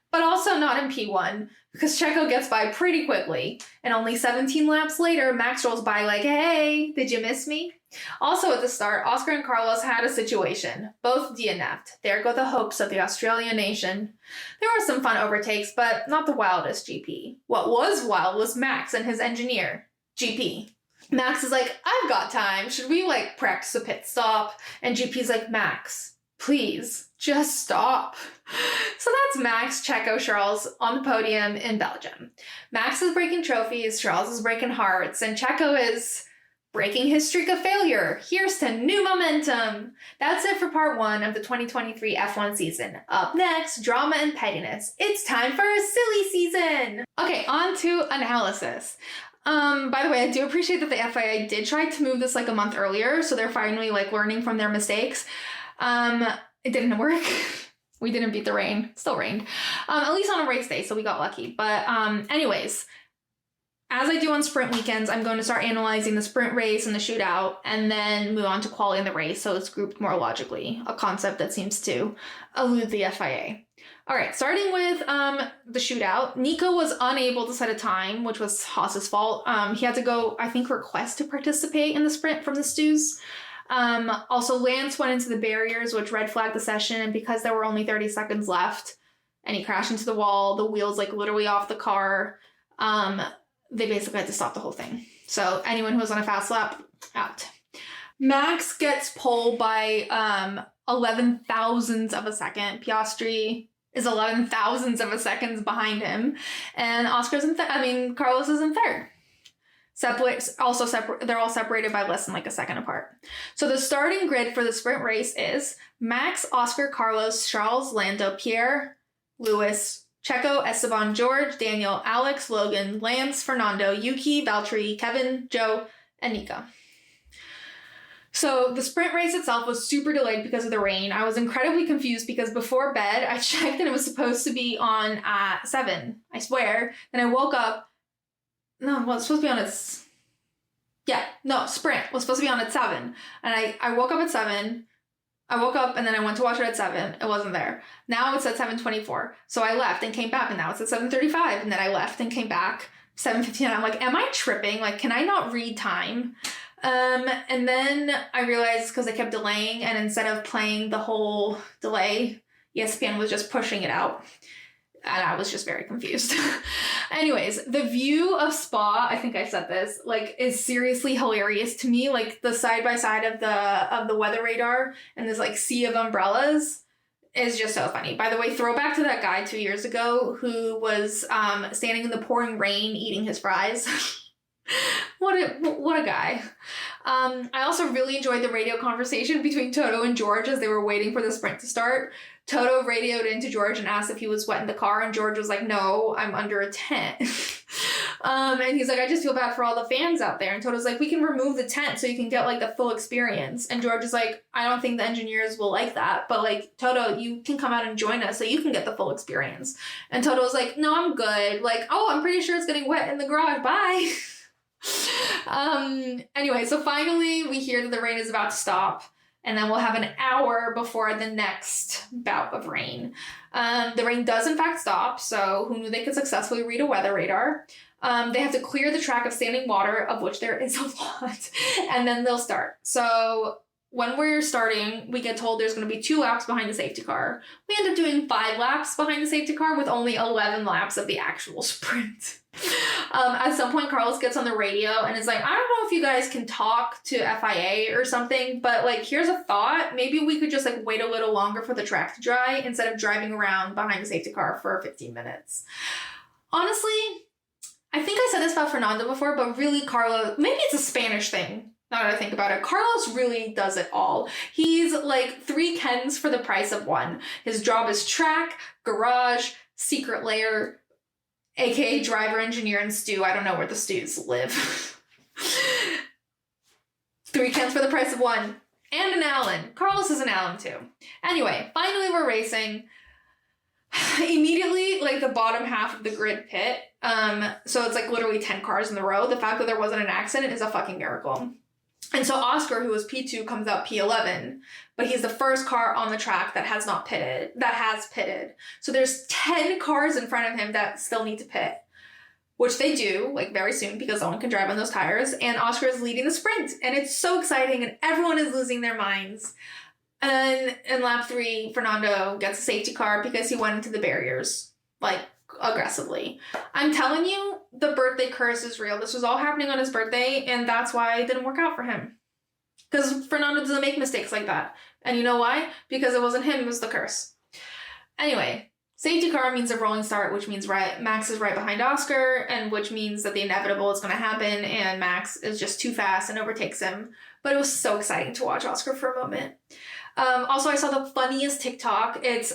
But also not in P1, because Checo gets by pretty quickly. And only 17 laps later, Max rolls by like, hey, did you miss me? Also at the start, Oscar and Carlos had a situation. Both DNF'd. There go the hopes of the Australian nation. There were some fun overtakes, but not the wildest GP. What was wild was Max and his engineer, GP. Max is like, I've got time. Should we practice a pit stop? And GP's like, Max, please, just stop. So that's Max, Checo, Charles on the podium in Belgium. Max is breaking trophies, Charles is breaking hearts, and Checo is breaking his streak of failure. Here's to new momentum. That's it for part 1 of the 2023 F1 season. Up next, drama and pettiness. It's time for a silly season. Okay, on to analysis. By the way, I do appreciate that the FIA did try to move this a month earlier, so they're finally learning from their mistakes. It didn't work. We didn't beat the rain. Still rained. At least on a race day, so we got lucky. But anyways, as I do on sprint weekends, I'm going to start analyzing the sprint race and the shootout, and then move on to quali and the race, so it's grouped more logically, a concept that seems to elude the FIA. All right, starting with the shootout, Nico was unable to set a time, which was Haas's fault. He had to go, I think, request to participate in the sprint from the Stews. Also, Lance went into the barriers, which red flagged the session, and because there were only 30 seconds left, and he crashed into the wall, the wheels literally off the car, they basically had to stop the whole thing. So anyone who was on a fast lap, out. Max gets pole by 11 thousandths of a second. Piastri is 11 thousandths of a second behind him, and Carlos is in third. They're all separated by less than a second apart. So the starting grid for the sprint race is Max, Oscar, Carlos, Charles, Lando, Pierre, Lewis, Checo, Esteban, George, Daniel, Alex, Logan, Lance, Fernando, Yuki, Valtteri, Kevin, Joe, and Nico. So the sprint race itself was super delayed because of the rain. I was incredibly confused because before bed, I checked and it was supposed to be on at 7, I swear. Then I woke up. No, well, it's supposed to be on sprint was supposed to be on at 7. And I woke up at 7. I woke up and then I went to watch it at 7. It wasn't there. Now it's at 7:24. So I left and came back and now it's at 7:35. And then I left and came back 7:15. I'm like, am I tripping? Can I not read time? And then I realized because I kept delaying and instead of playing the whole delay, ESPN was just pushing it out. And I was just very confused. Anyways, the view of Spa, I think I said this, is seriously hilarious to me. The side-by-side of the weather radar and this sea of umbrellas is just so funny. By the way, throwback to that guy 2 years ago who was standing in the pouring rain eating his fries. What a guy. I also really enjoyed the radio conversation between Toto and George as they were waiting for the sprint to start. Toto radioed into George and asked if he was wet in the car, and George was like, no, I'm under a tent. And he's like, I just feel bad for all the fans out there. And Toto's like, we can remove the tent so you can get the full experience. And George is like, I don't think the engineers will like that, but Toto, you can come out and join us so you can get the full experience. And Toto was like, no, I'm good. Oh, I'm pretty sure it's getting wet in the garage. Bye. Anyway, so finally we hear that the rain is about to stop. And then we'll have an hour before the next bout of rain. The rain does in fact stop, so who knew they could successfully read a weather radar. They have to clear the track of standing water, of which there is a lot, and then they'll start. So when we're starting, we get told there's going to be 2 laps behind the safety car. We end up doing 5 laps behind the safety car with only 11 laps of the actual sprint. At some point, Carlos gets on the radio and is like, I don't know if you guys can talk to FIA or something, but like, here's a thought. Maybe we could just like wait a little longer for the track to dry instead of driving around behind the safety car for 15 minutes. Honestly, I think I said this about Fernando before, but really Carlos, maybe it's a Spanish thing. Now that I think about it, Carlos really does it all. He's like 3 Kens for the price of 1. His job is track, garage, secret lair, aka driver, engineer, and stew. I don't know where the stews live. 3 Kens for the price of 1. And an Allen. Carlos is an Allen too. Anyway, finally we're racing. Immediately, like the bottom half of the grid pit, so it's like literally 10 cars in the row. The fact that there wasn't an accident is a fucking miracle. And so Oscar, who was P2, comes out P11, but he's the first car on the track that has pitted. So there's 10 cars in front of him that still need to pit, which they do, like very soon, because no one can drive on those tires. And Oscar is leading the sprint, and it's so exciting, and everyone is losing their minds. And then in lap 3, Fernando gets a safety car because he went into the barriers, like, aggressively. I'm telling you, the birthday curse is real. This was all happening on his birthday, and that's why it didn't work out for him. Because Fernando doesn't make mistakes like that. And you know why? Because it wasn't him, it was the curse. Anyway, safety car means a rolling start, which means Max is right behind Oscar, and which means that the inevitable is going to happen, and Max is just too fast and overtakes him. But it was so exciting to watch Oscar for a moment. Also, I saw the funniest TikTok. It's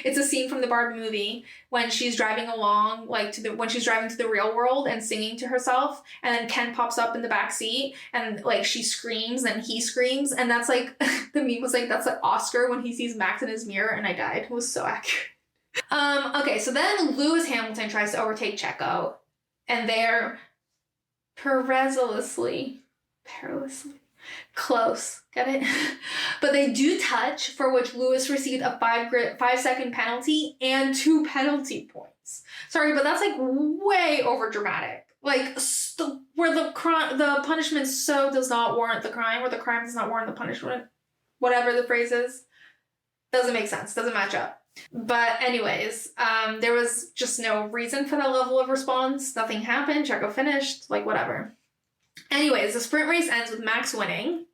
it's a scene from the Barbie movie when she's driving along, like when she's driving to the real world and singing to herself, and then Ken pops up in the back seat and like she screams and he screams, and that's like the meme was like that's like Oscar when he sees Max in his mirror, and I died. It was so accurate. Okay, so then Lewis Hamilton tries to overtake Checo, and they're perilously close. Get it? But they do touch, for which Lewis received a 5-second penalty and 2 penalty points. Sorry, but that's like way over dramatic. Like where the punishment so does not warrant the crime, or the crime does not warrant the punishment. Whatever the phrase is, doesn't make sense. Doesn't match up. But anyways, there was just no reason for that level of response. Nothing happened. Checo finished. Like whatever. Anyways, the sprint race ends with Max winning.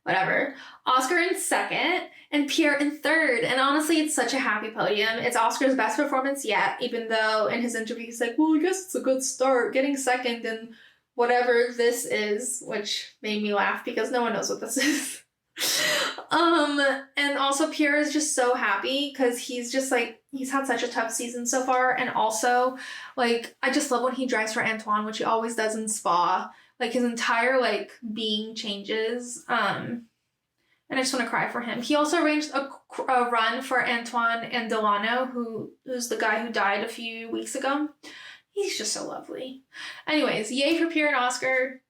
Whatever. Oscar in 2nd and Pierre in 3rd. And honestly, it's such a happy podium. It's Oscar's best performance yet, even though in his interview he's like, well, I guess it's a good start. Getting 2nd and whatever this is, which made me laugh because no one knows what this is. And also Pierre is just so happy because he's just like, he's had such a tough season so far. And also, like, I just love when he drives for Antoine, which he always does in Spa. Like, his entire, like, being changes. And I just want to cry for him. He also arranged a run for Antoine and Delano, who's the guy who died a few weeks ago. He's just so lovely. Anyways, yay for Pierre and Oscar.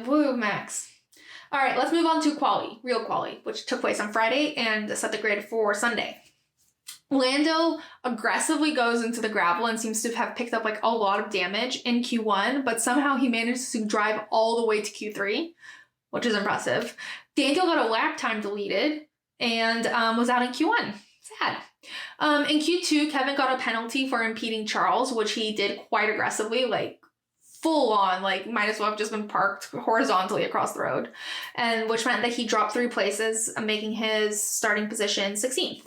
Woo, Max. All right, let's move on to quali, real quali, which took place on Friday and set the grid for Sunday. Lando aggressively goes into the gravel and seems to have picked up like a lot of damage in Q1, but somehow he managed to drive all the way to Q3, which is impressive. Daniel got a lap time deleted and was out in Q1. Sad. In Q2, Kevin got a penalty for impeding Charles, which he did quite aggressively, like full on, like might as well have just been parked horizontally across the road, and which meant that he dropped 3 places, making his starting position 16th.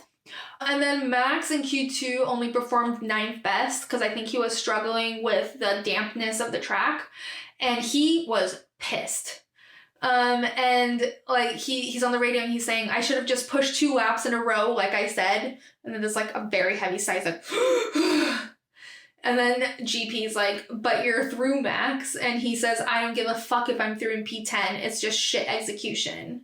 And then Max in Q2 only performed 9th best because I think he was struggling with the dampness of the track, and he was pissed. And like he's on the radio and he's saying, I should have just pushed 2 laps in a row, like I said. And then there's like a very heavy sigh, like, and then GP's like, but you're through, Max. And he says, I don't give a fuck if I'm through in P10. It's just shit execution.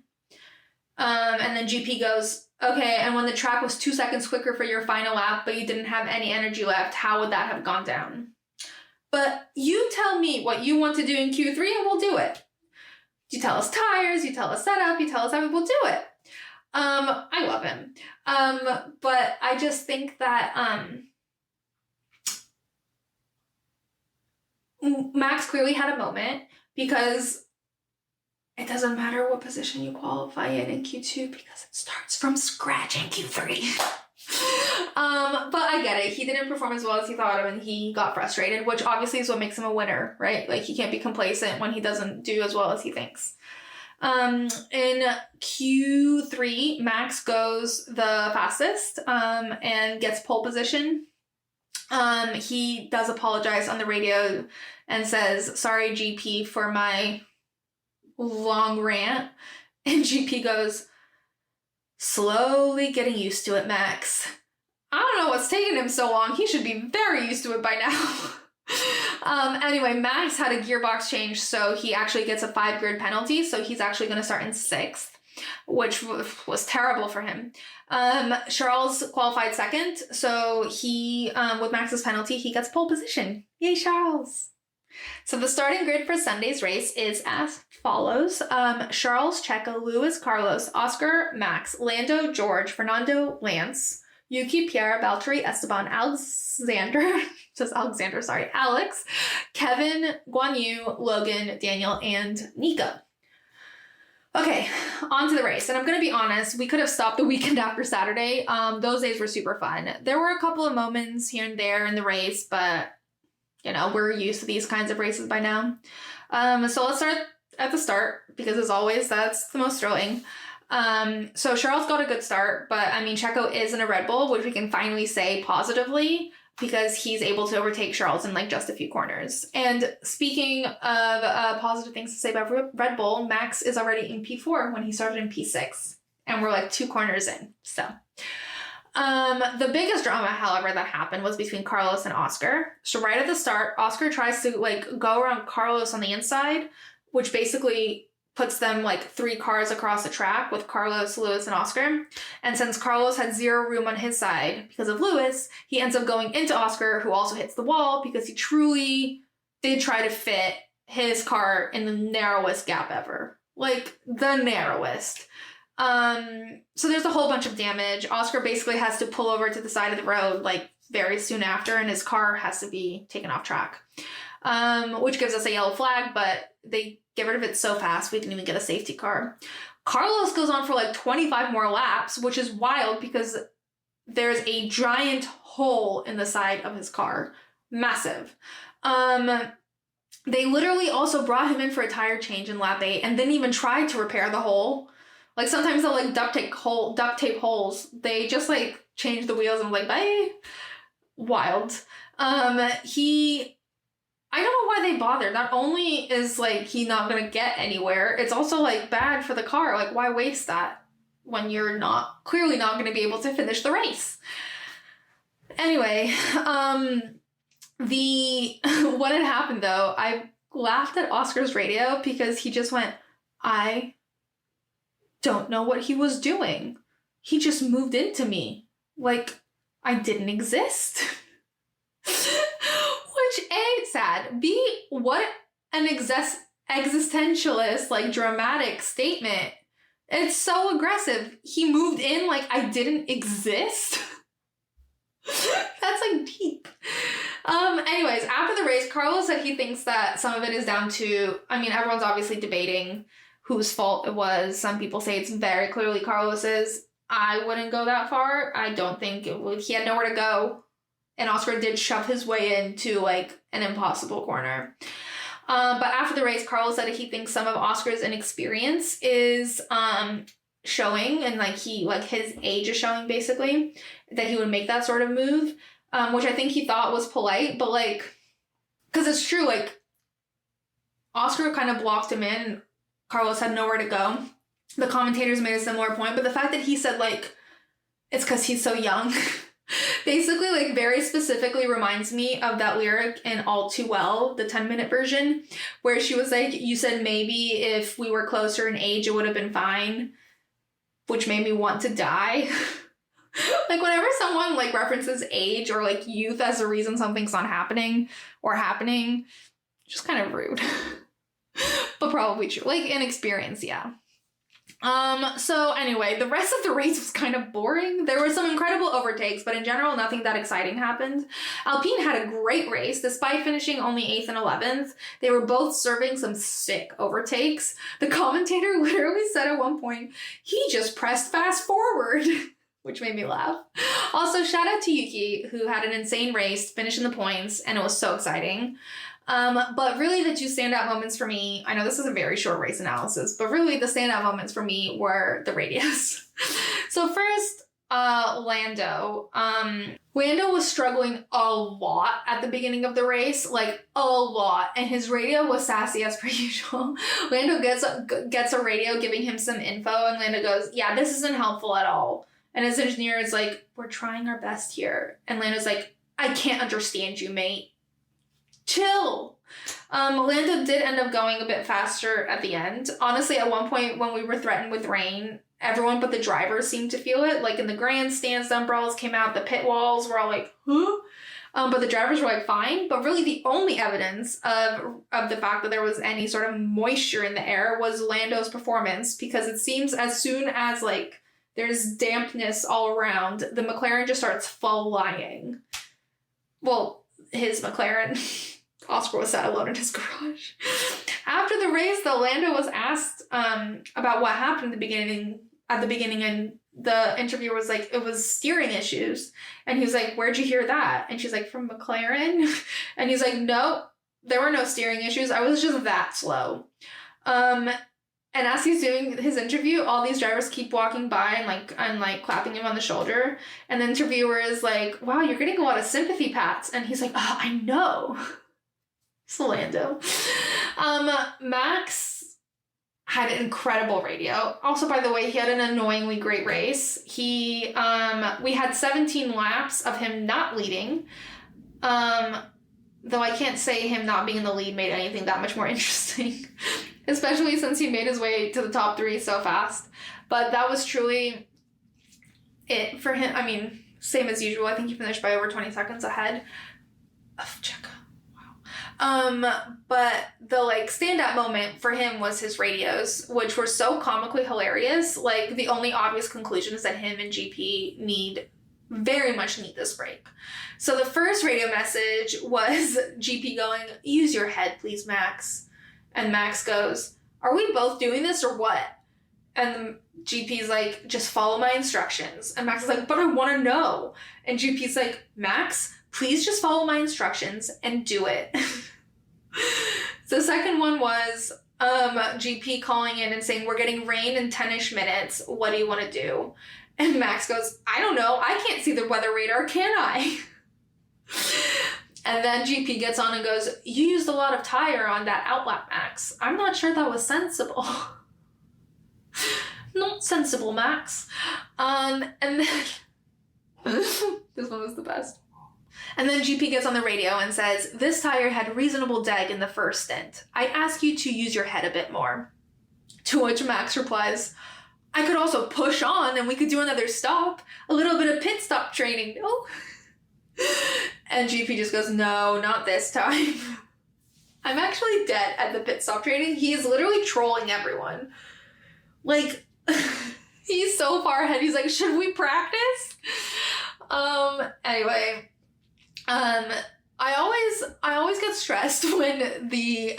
And then GP goes, okay, and when the track was 2 seconds quicker for your final lap, but you didn't have any energy left, how would that have gone down? But you tell me what you want to do in Q3 and we'll do it. You tell us tires, you tell us setup, you tell us how we'll do it. I love him. But I just think that, Max clearly had a moment because it doesn't matter what position you qualify in Q2 because it starts from scratch in Q3. But I get it. He didn't perform as well as he thought and he got frustrated, which obviously is what makes him a winner, right? Like, he can't be complacent when he doesn't do as well as he thinks. In Q3, Max goes the fastest and gets pole position. He does apologize on the radio and says, "Sorry, GP, for my long rant." And GP goes, "Slowly getting used to it, Max." I don't know what's taking him so long. He should be very used to it by now. Anyway, Max had a gearbox change, so he actually gets a 5-grid penalty, so he's actually going to start in 6th, which was terrible for him. Charles qualified 2nd, so he, with Max's penalty, he gets pole position. Yay, Charles! So the starting grid for Sunday's race is as follows. Charles, Checo, Lewis, Carlos, Oscar, Max, Lando, George, Fernando, Lance, Yuki, Pierre, Valtteri, Esteban, Alex, Kevin, Guan Yu, Logan, Daniel, and Nika. Okay, on to the race. And I'm going to be honest, we could have stopped the weekend after Saturday. Those days were super fun. There were a couple of moments here and there in the race, but, you know, we're used to these kinds of races by now. So let's start at the start, because as always, that's the most thrilling. So Charles got a good start, but I mean, Checo is in a Red Bull, which we can finally say positively, because he's able to overtake Charles in like just a few corners. And speaking of positive things to say about Red Bull, Max is already in P4 when he started in P6, and we're like 2 corners in. So the biggest drama, however, that happened was between Carlos and Oscar. So right at the start, Oscar tries to like go around Carlos on the inside, which basically puts them like 3 cars across the track with Carlos, Lewis, and Oscar. And since Carlos had 0 room on his side because of Lewis, he ends up going into Oscar, who also hits the wall because he truly did try to fit his car in the narrowest gap ever. Like, the narrowest. So there's a whole bunch of damage. Oscar basically has to pull over to the side of the road like very soon after, and his car has to be taken off track. Which gives us a yellow flag, but they get rid of it so fast we didn't even get a safety car. Carlos goes on for like 25 more laps, which is wild because there's a giant hole in the side of his car. Massive. They literally also brought him in for a tire change in lap 8 and didn't even try to repair the hole. Like, sometimes they'll like duct tape holes. They just like change the wheels and I'm like, bye. Wild. I don't know why they bothered. Not only is, like, he not gonna get anywhere, it's also, like, bad for the car. Like, why waste that when you're clearly not gonna be able to finish the race? Anyway, what had happened, though, I laughed at Oscar's radio because he just went, "I don't know what he was doing. He just moved into me. Like, I didn't exist." Which, A, sad. B, what an existentialist, like, dramatic statement. It's so aggressive. He moved in like I didn't exist. That's, like, deep. Anyways, after the race, Carlos said he thinks that some of it is down to, I mean, everyone's obviously debating whose fault it was. Some people say it's very clearly Carlos's. I wouldn't go that far. I don't think it would. He had nowhere to go. And Oscar did shove his way into, like, an impossible corner. But after the race, Carlos said he thinks some of Oscar's inexperience is showing, and, like, his age is showing, basically, that he would make that sort of move, which I think he thought was polite, but, like, because it's true, like, Oscar kind of blocked him in, Carlos had nowhere to go. The commentators made a similar point, but the fact that he said, like, it's because he's so young... basically, like, very specifically reminds me of that lyric in All Too Well, the 10-minute version, where she was like, you said maybe if we were closer in age, it would have been fine, which made me want to die. Like, whenever someone, like, references age or, like, youth as a reason something's not happening or happening, just kind of rude. But probably true. Like, inexperience, yeah. So anyway, the rest of the race was kind of boring. There were some incredible overtakes, but in general, nothing that exciting happened. Alpine had a great race, despite finishing only 8th and 11th. They were both serving some sick overtakes. The commentator literally said at one point, he just pressed fast forward, which made me laugh. Also, shout out to Yuki, who had an insane race, finishing the points, and it was so exciting. But really the two standout moments for me, I know this is a very short race analysis, but really the standout moments for me were the radios. So first, Lando. Lando was struggling a lot at the beginning of the race, like a lot, and his radio was sassy as per usual. Lando gets a radio giving him some info, and Lando goes, yeah, this isn't helpful at all. And his engineer is like, we're trying our best here. And Lando's like, I can't understand you, mate. Chill. Lando did end up going a bit faster at the end. Honestly, at one point when we were threatened with rain, everyone but the drivers seemed to feel it. Like in the grandstands, the umbrellas came out, the pit walls were all like, huh? But the drivers were like, fine. But really the only evidence of the fact that there was any sort of moisture in the air was Lando's performance, because it seems as soon as like there's dampness all around, the McLaren just starts flying. Well, his McLaren. Oscar was sat alone in his garage. After the race, though, Lando was asked about what happened at the beginning, and the interviewer was like, it was steering issues. And he was like, where'd you hear that? And she's like, from McLaren? And he's like, no, there were no steering issues. I was just that slow. And as he's doing his interview, all these drivers keep walking by and clapping him on the shoulder. And the interviewer is like, wow, you're getting a lot of sympathy pats. And he's like, oh, I know. Lando. Max had an incredible radio. Also, by the way, he had an annoyingly great race. We had 17 laps of him not leading. Though I can't say him not being in the lead made anything that much more interesting. Especially since he made his way to the top 3 so fast. But that was truly it for him. I mean, same as usual. I think he finished by over 20 seconds ahead of Checo. But the standout moment for him was his radios, which were so comically hilarious. Like, the only obvious conclusion is that him and GP very much need this break. So the first radio message was GP going, use your head, please, Max. And Max goes, are we both doing this or what? And GP's like, just follow my instructions. And Max is like, but I want to know. And GP's like, Max, please just follow my instructions and do it. The second one was GP calling in and saying, we're getting rain in 10-ish minutes. What do you want to do? And Max goes, I don't know. I can't see the weather radar, can I? And then GP gets on and goes, you used a lot of tire on that outlap, Max. I'm not sure that was sensible. Not sensible, Max. And then this one was the best. And then GP gets on the radio and says, this tire had reasonable deg in the first stint. I'd ask you to use your head a bit more. To which Max replies, I could also push on and we could do another stop. A little bit of pit stop training, no? And GP just goes, no, not this time. I'm actually dead at the pit stop training. He is literally trolling everyone. Like, he's so far ahead. He's like, should we practice? Anyway, I always get stressed when the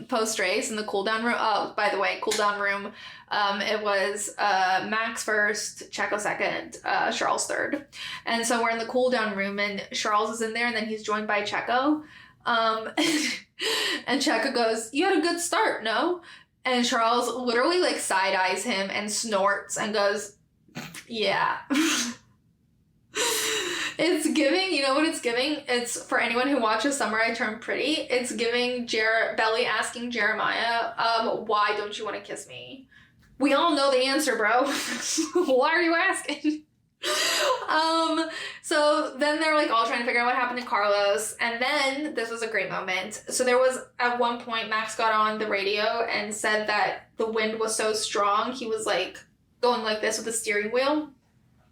post-race in the cool-down room. Oh, by the way, cool-down room. It was Max first, Checo second, Charles third. And so we're in the cool-down room and Charles is in there and then he's joined by Checo. And Checo goes, you had a good start, no? And Charles literally side-eyes him and snorts and goes, yeah. It's giving, you know what it's giving? It's, for anyone who watches Summer I Turned Pretty, it's giving Belly asking Jeremiah, why don't you want to kiss me? We all know the answer, bro. Why are you asking? So then they're all trying to figure out what happened to Carlos. And then this was a great moment. So there was, at one point, Max got on the radio and said that the wind was so strong, he was going like this with the steering wheel.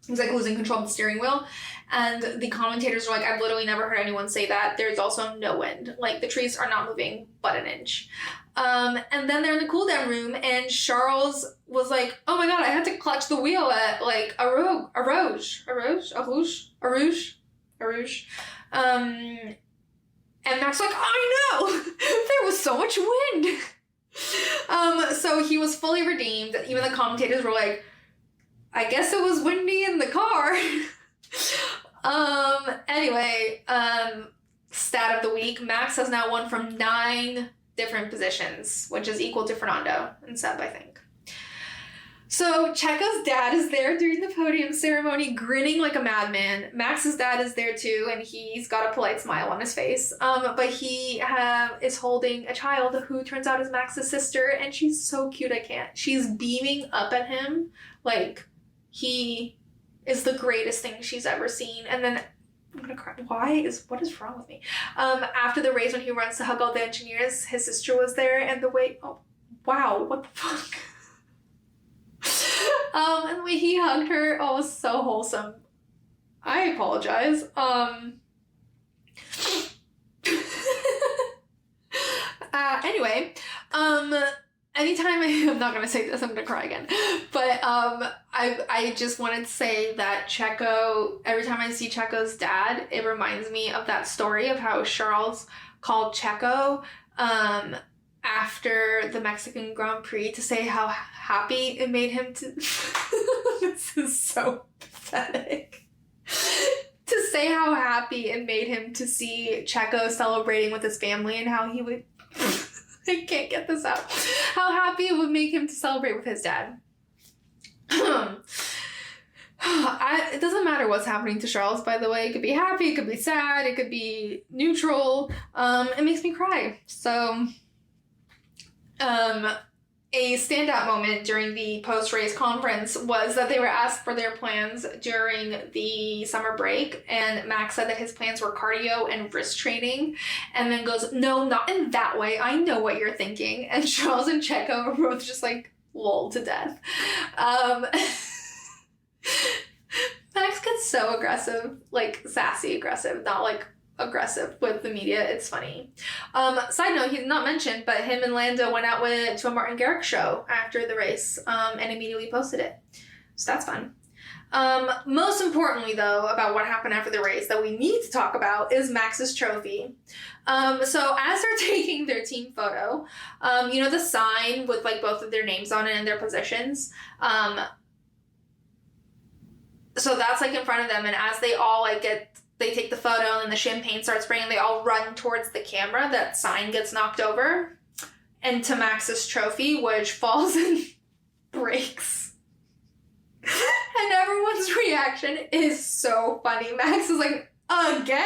He was losing control of the steering wheel. And the commentators were like, I've literally never heard anyone say that. There's also no wind. The trees are not moving but an inch. And then they're in the cool down room and Charles was like, oh my god, I had to clutch the wheel at like a rouge. And Max was like, I know! There was so much wind! So he was fully redeemed. Even the commentators were like, I guess it was windy in the car. Anyway, stat of the week, Max has now won from 9 different positions, which is equal to Fernando and Seb, I think. So Checo's dad is there during the podium ceremony, grinning like a madman. Max's dad is there too, and he's got a polite smile on his face. But he is holding a child who turns out is Max's sister, and she's so cute, I can't. She's beaming up at him like he is the greatest thing she's ever seen. And then I'm gonna cry. What is wrong with me? After the race, when he runs to hug all the engineers, his sister was there, and oh wow, what the fuck? And the way he hugged her, oh, it was so wholesome. I apologize. Anyway, anytime I'm not gonna say this, I'm gonna cry again. But I just wanted to say that Checo, every time I see Checo's dad, it reminds me of that story of how Charles called Checo after the Mexican Grand Prix to say how happy it made him to... This is so pathetic. To say how happy it made him to see Checo celebrating with his family and how he would... I can't get this out. How happy it would make him to celebrate with his dad. It doesn't matter what's happening to Charles, by the way. It could be happy, it could be sad, it could be neutral. It makes me cry. So... a standout moment during the post-race conference was that they were asked for their plans during the summer break, and Max said that his plans were cardio and wrist training, and then goes, no, not in that way, I know what you're thinking. And Charles and Checo were both just like lulled to death. Max gets so aggressive, like sassy aggressive, not like aggressive with the media. It's funny. Side note, he's not mentioned, but him and Lando went out to a Martin Garrix show after the race, and immediately posted it. So that's fun. Most importantly, though, about what happened after the race that we need to talk about is Max's trophy. So as they're taking their team photo, you know the sign with like both of their names on it and their positions? So that's like in front of them, and as they all like they take the photo and then the champagne starts spraying, they all run towards the camera, that sign gets knocked over into Max's trophy, which falls and breaks. And everyone's reaction is so funny. Max is like, again?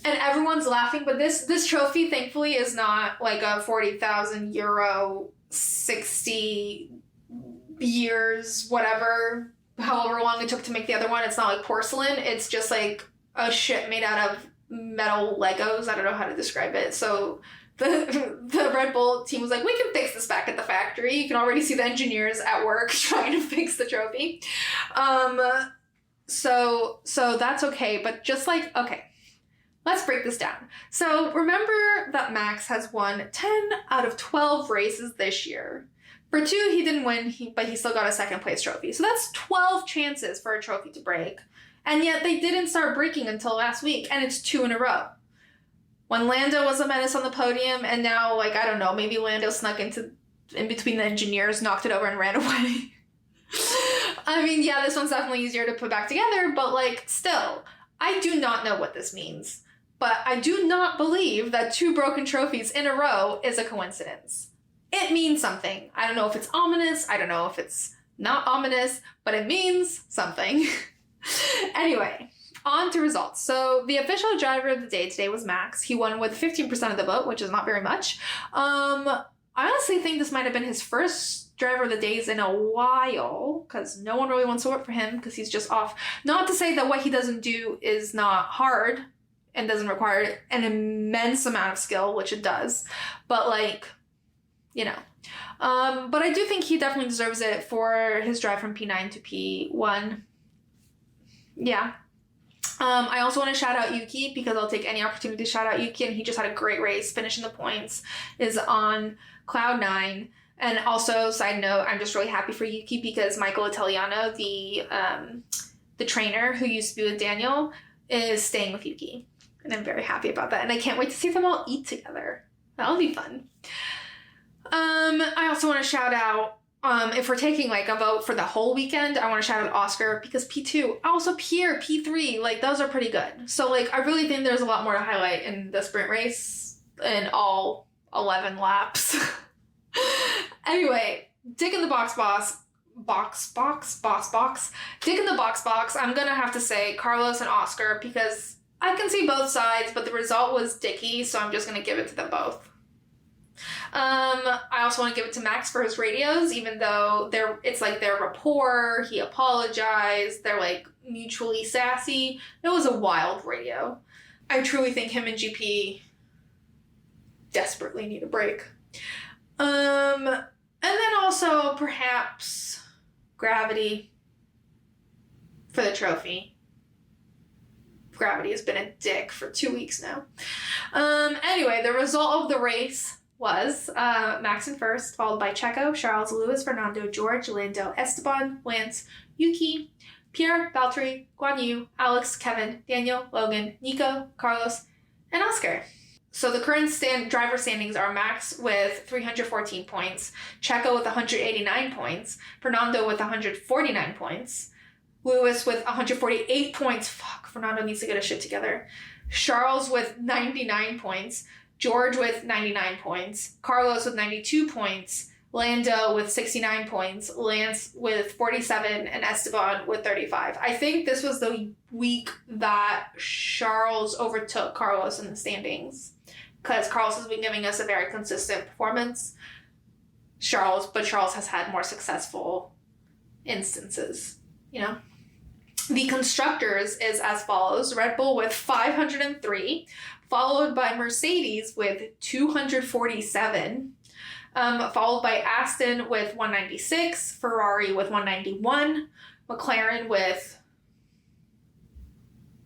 And everyone's laughing, but this trophy thankfully is not like a 40,000 euro, 60 years, whatever, however long it took to make the other one. It's not like porcelain. It's just like a shit made out of metal Legos. I don't know how to describe it. So the Red Bull team was like, we can fix this back at the factory. You can already see the engineers at work trying to fix the trophy. So that's okay. But just like, okay, let's break this down. So remember that Max has won 10 out of 12 races this year. For 2, he didn't win, but he still got a second place trophy. So that's 12 chances for a trophy to break. And yet they didn't start breaking until last week, and it's 2 in a row. When Lando was a menace on the podium, and now, like, I don't know, maybe Lando snuck in between the engineers, knocked it over, and ran away. I mean, yeah, this one's definitely easier to put back together, but, like, still, I do not know what this means. But I do not believe that 2 broken trophies in a row is a coincidence. It means something. I don't know if it's ominous. I don't know if it's not ominous, but it means something. Anyway, on to results. So the official driver of the day today was Max. He won with 15% of the vote, which is not very much. I honestly think this might have been his first driver of the days in a while, because no one really wants to work for him because he's just off. Not to say that what he doesn't do is not hard and doesn't require an immense amount of skill, which it does. But like, you know. But I do think he definitely deserves it for his drive from P9 to P1. Yeah. I also want to shout out Yuki, because I'll take any opportunity to shout out Yuki, and he just had a great race, finishing the points, is on cloud 9. And also, side note, I'm just really happy for Yuki because Michael Italiano, the trainer who used to be with Daniel, is staying with Yuki. And I'm very happy about that. And I can't wait to see them all eat together. That'll be fun. I also want to shout out, if we're taking like a vote for the whole weekend, I want to shout out Oscar because P2, also Pierre, P3, like those are pretty good. So like, I really think there's a lot more to highlight in the sprint race in all 11 laps. Anyway, Dick in the box. Dick in the box. I'm gonna have to say Carlos and Oscar because I can see both sides, but the result was Dicky, so I'm just gonna give it to them both. I also want to give it to Max for his radios, even though it's like their rapport, he apologized, they're like mutually sassy. It was a wild radio. I truly think him and GP desperately need a break. And then also perhaps Gravity for the trophy. Gravity has been a dick for 2 weeks now. Anyway, the result of the race was Max in first, followed by Checo, Charles, Lewis, Fernando, George, Lando, Esteban, Lance, Yuki, Pierre, Valtteri, Guan Yu, Alex, Kevin, Daniel, Logan, Nico, Carlos, and Oscar. So the current driver standings are Max with 314 points, Checo with 189 points, Fernando with 149 points, Lewis with 148 points. Fuck, Fernando needs to get his shit together. Charles with 99 points, George with 99 points, Carlos with 92 points, Lando with 69 points, Lance with 47, and Esteban with 35. I think this was the week that Charles overtook Carlos in the standings because Carlos has been giving us a very consistent performance. Charles has had more successful instances, you know? The constructors is as follows: Red Bull with 503, followed by Mercedes with 247, followed by Aston with 196, Ferrari with 191, McLaren with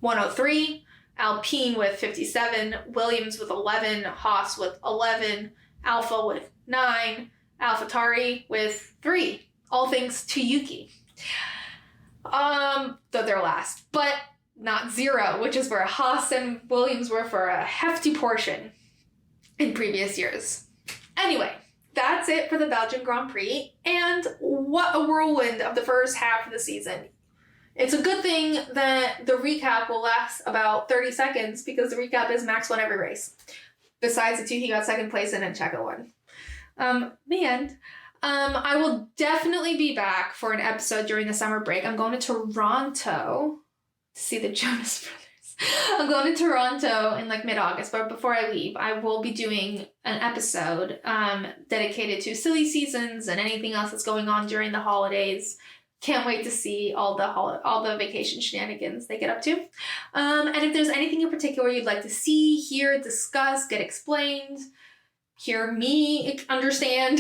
103, Alpine with 57, Williams with 11, Haas with 11, Alfa with 9, AlphaTauri with 3. All thanks to Yuki. Though they're last, but not 0, which is where Haas and Williams were for a hefty portion in previous years. Anyway, that's it for the Belgian Grand Prix, and what a whirlwind of the first half of the season. It's a good thing that the recap will last about 30 seconds because the recap is Max won every race. Besides the 2 he got second place in and Checo won. The end. I will definitely be back for an episode during the summer break. I'm going to Toronto to see the Jonas Brothers. I'm going to Toronto in like mid-August, but before I leave, I will be doing an episode dedicated to silly seasons and anything else that's going on during the holidays. Can't wait to see all the vacation shenanigans they get up to. And if there's anything in particular you'd like to see, hear, discuss, get explained, hear me understand,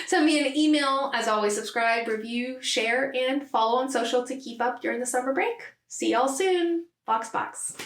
send me an email. As always, subscribe, review, share, and follow on social to keep up during the summer break. See y'all soon. Box.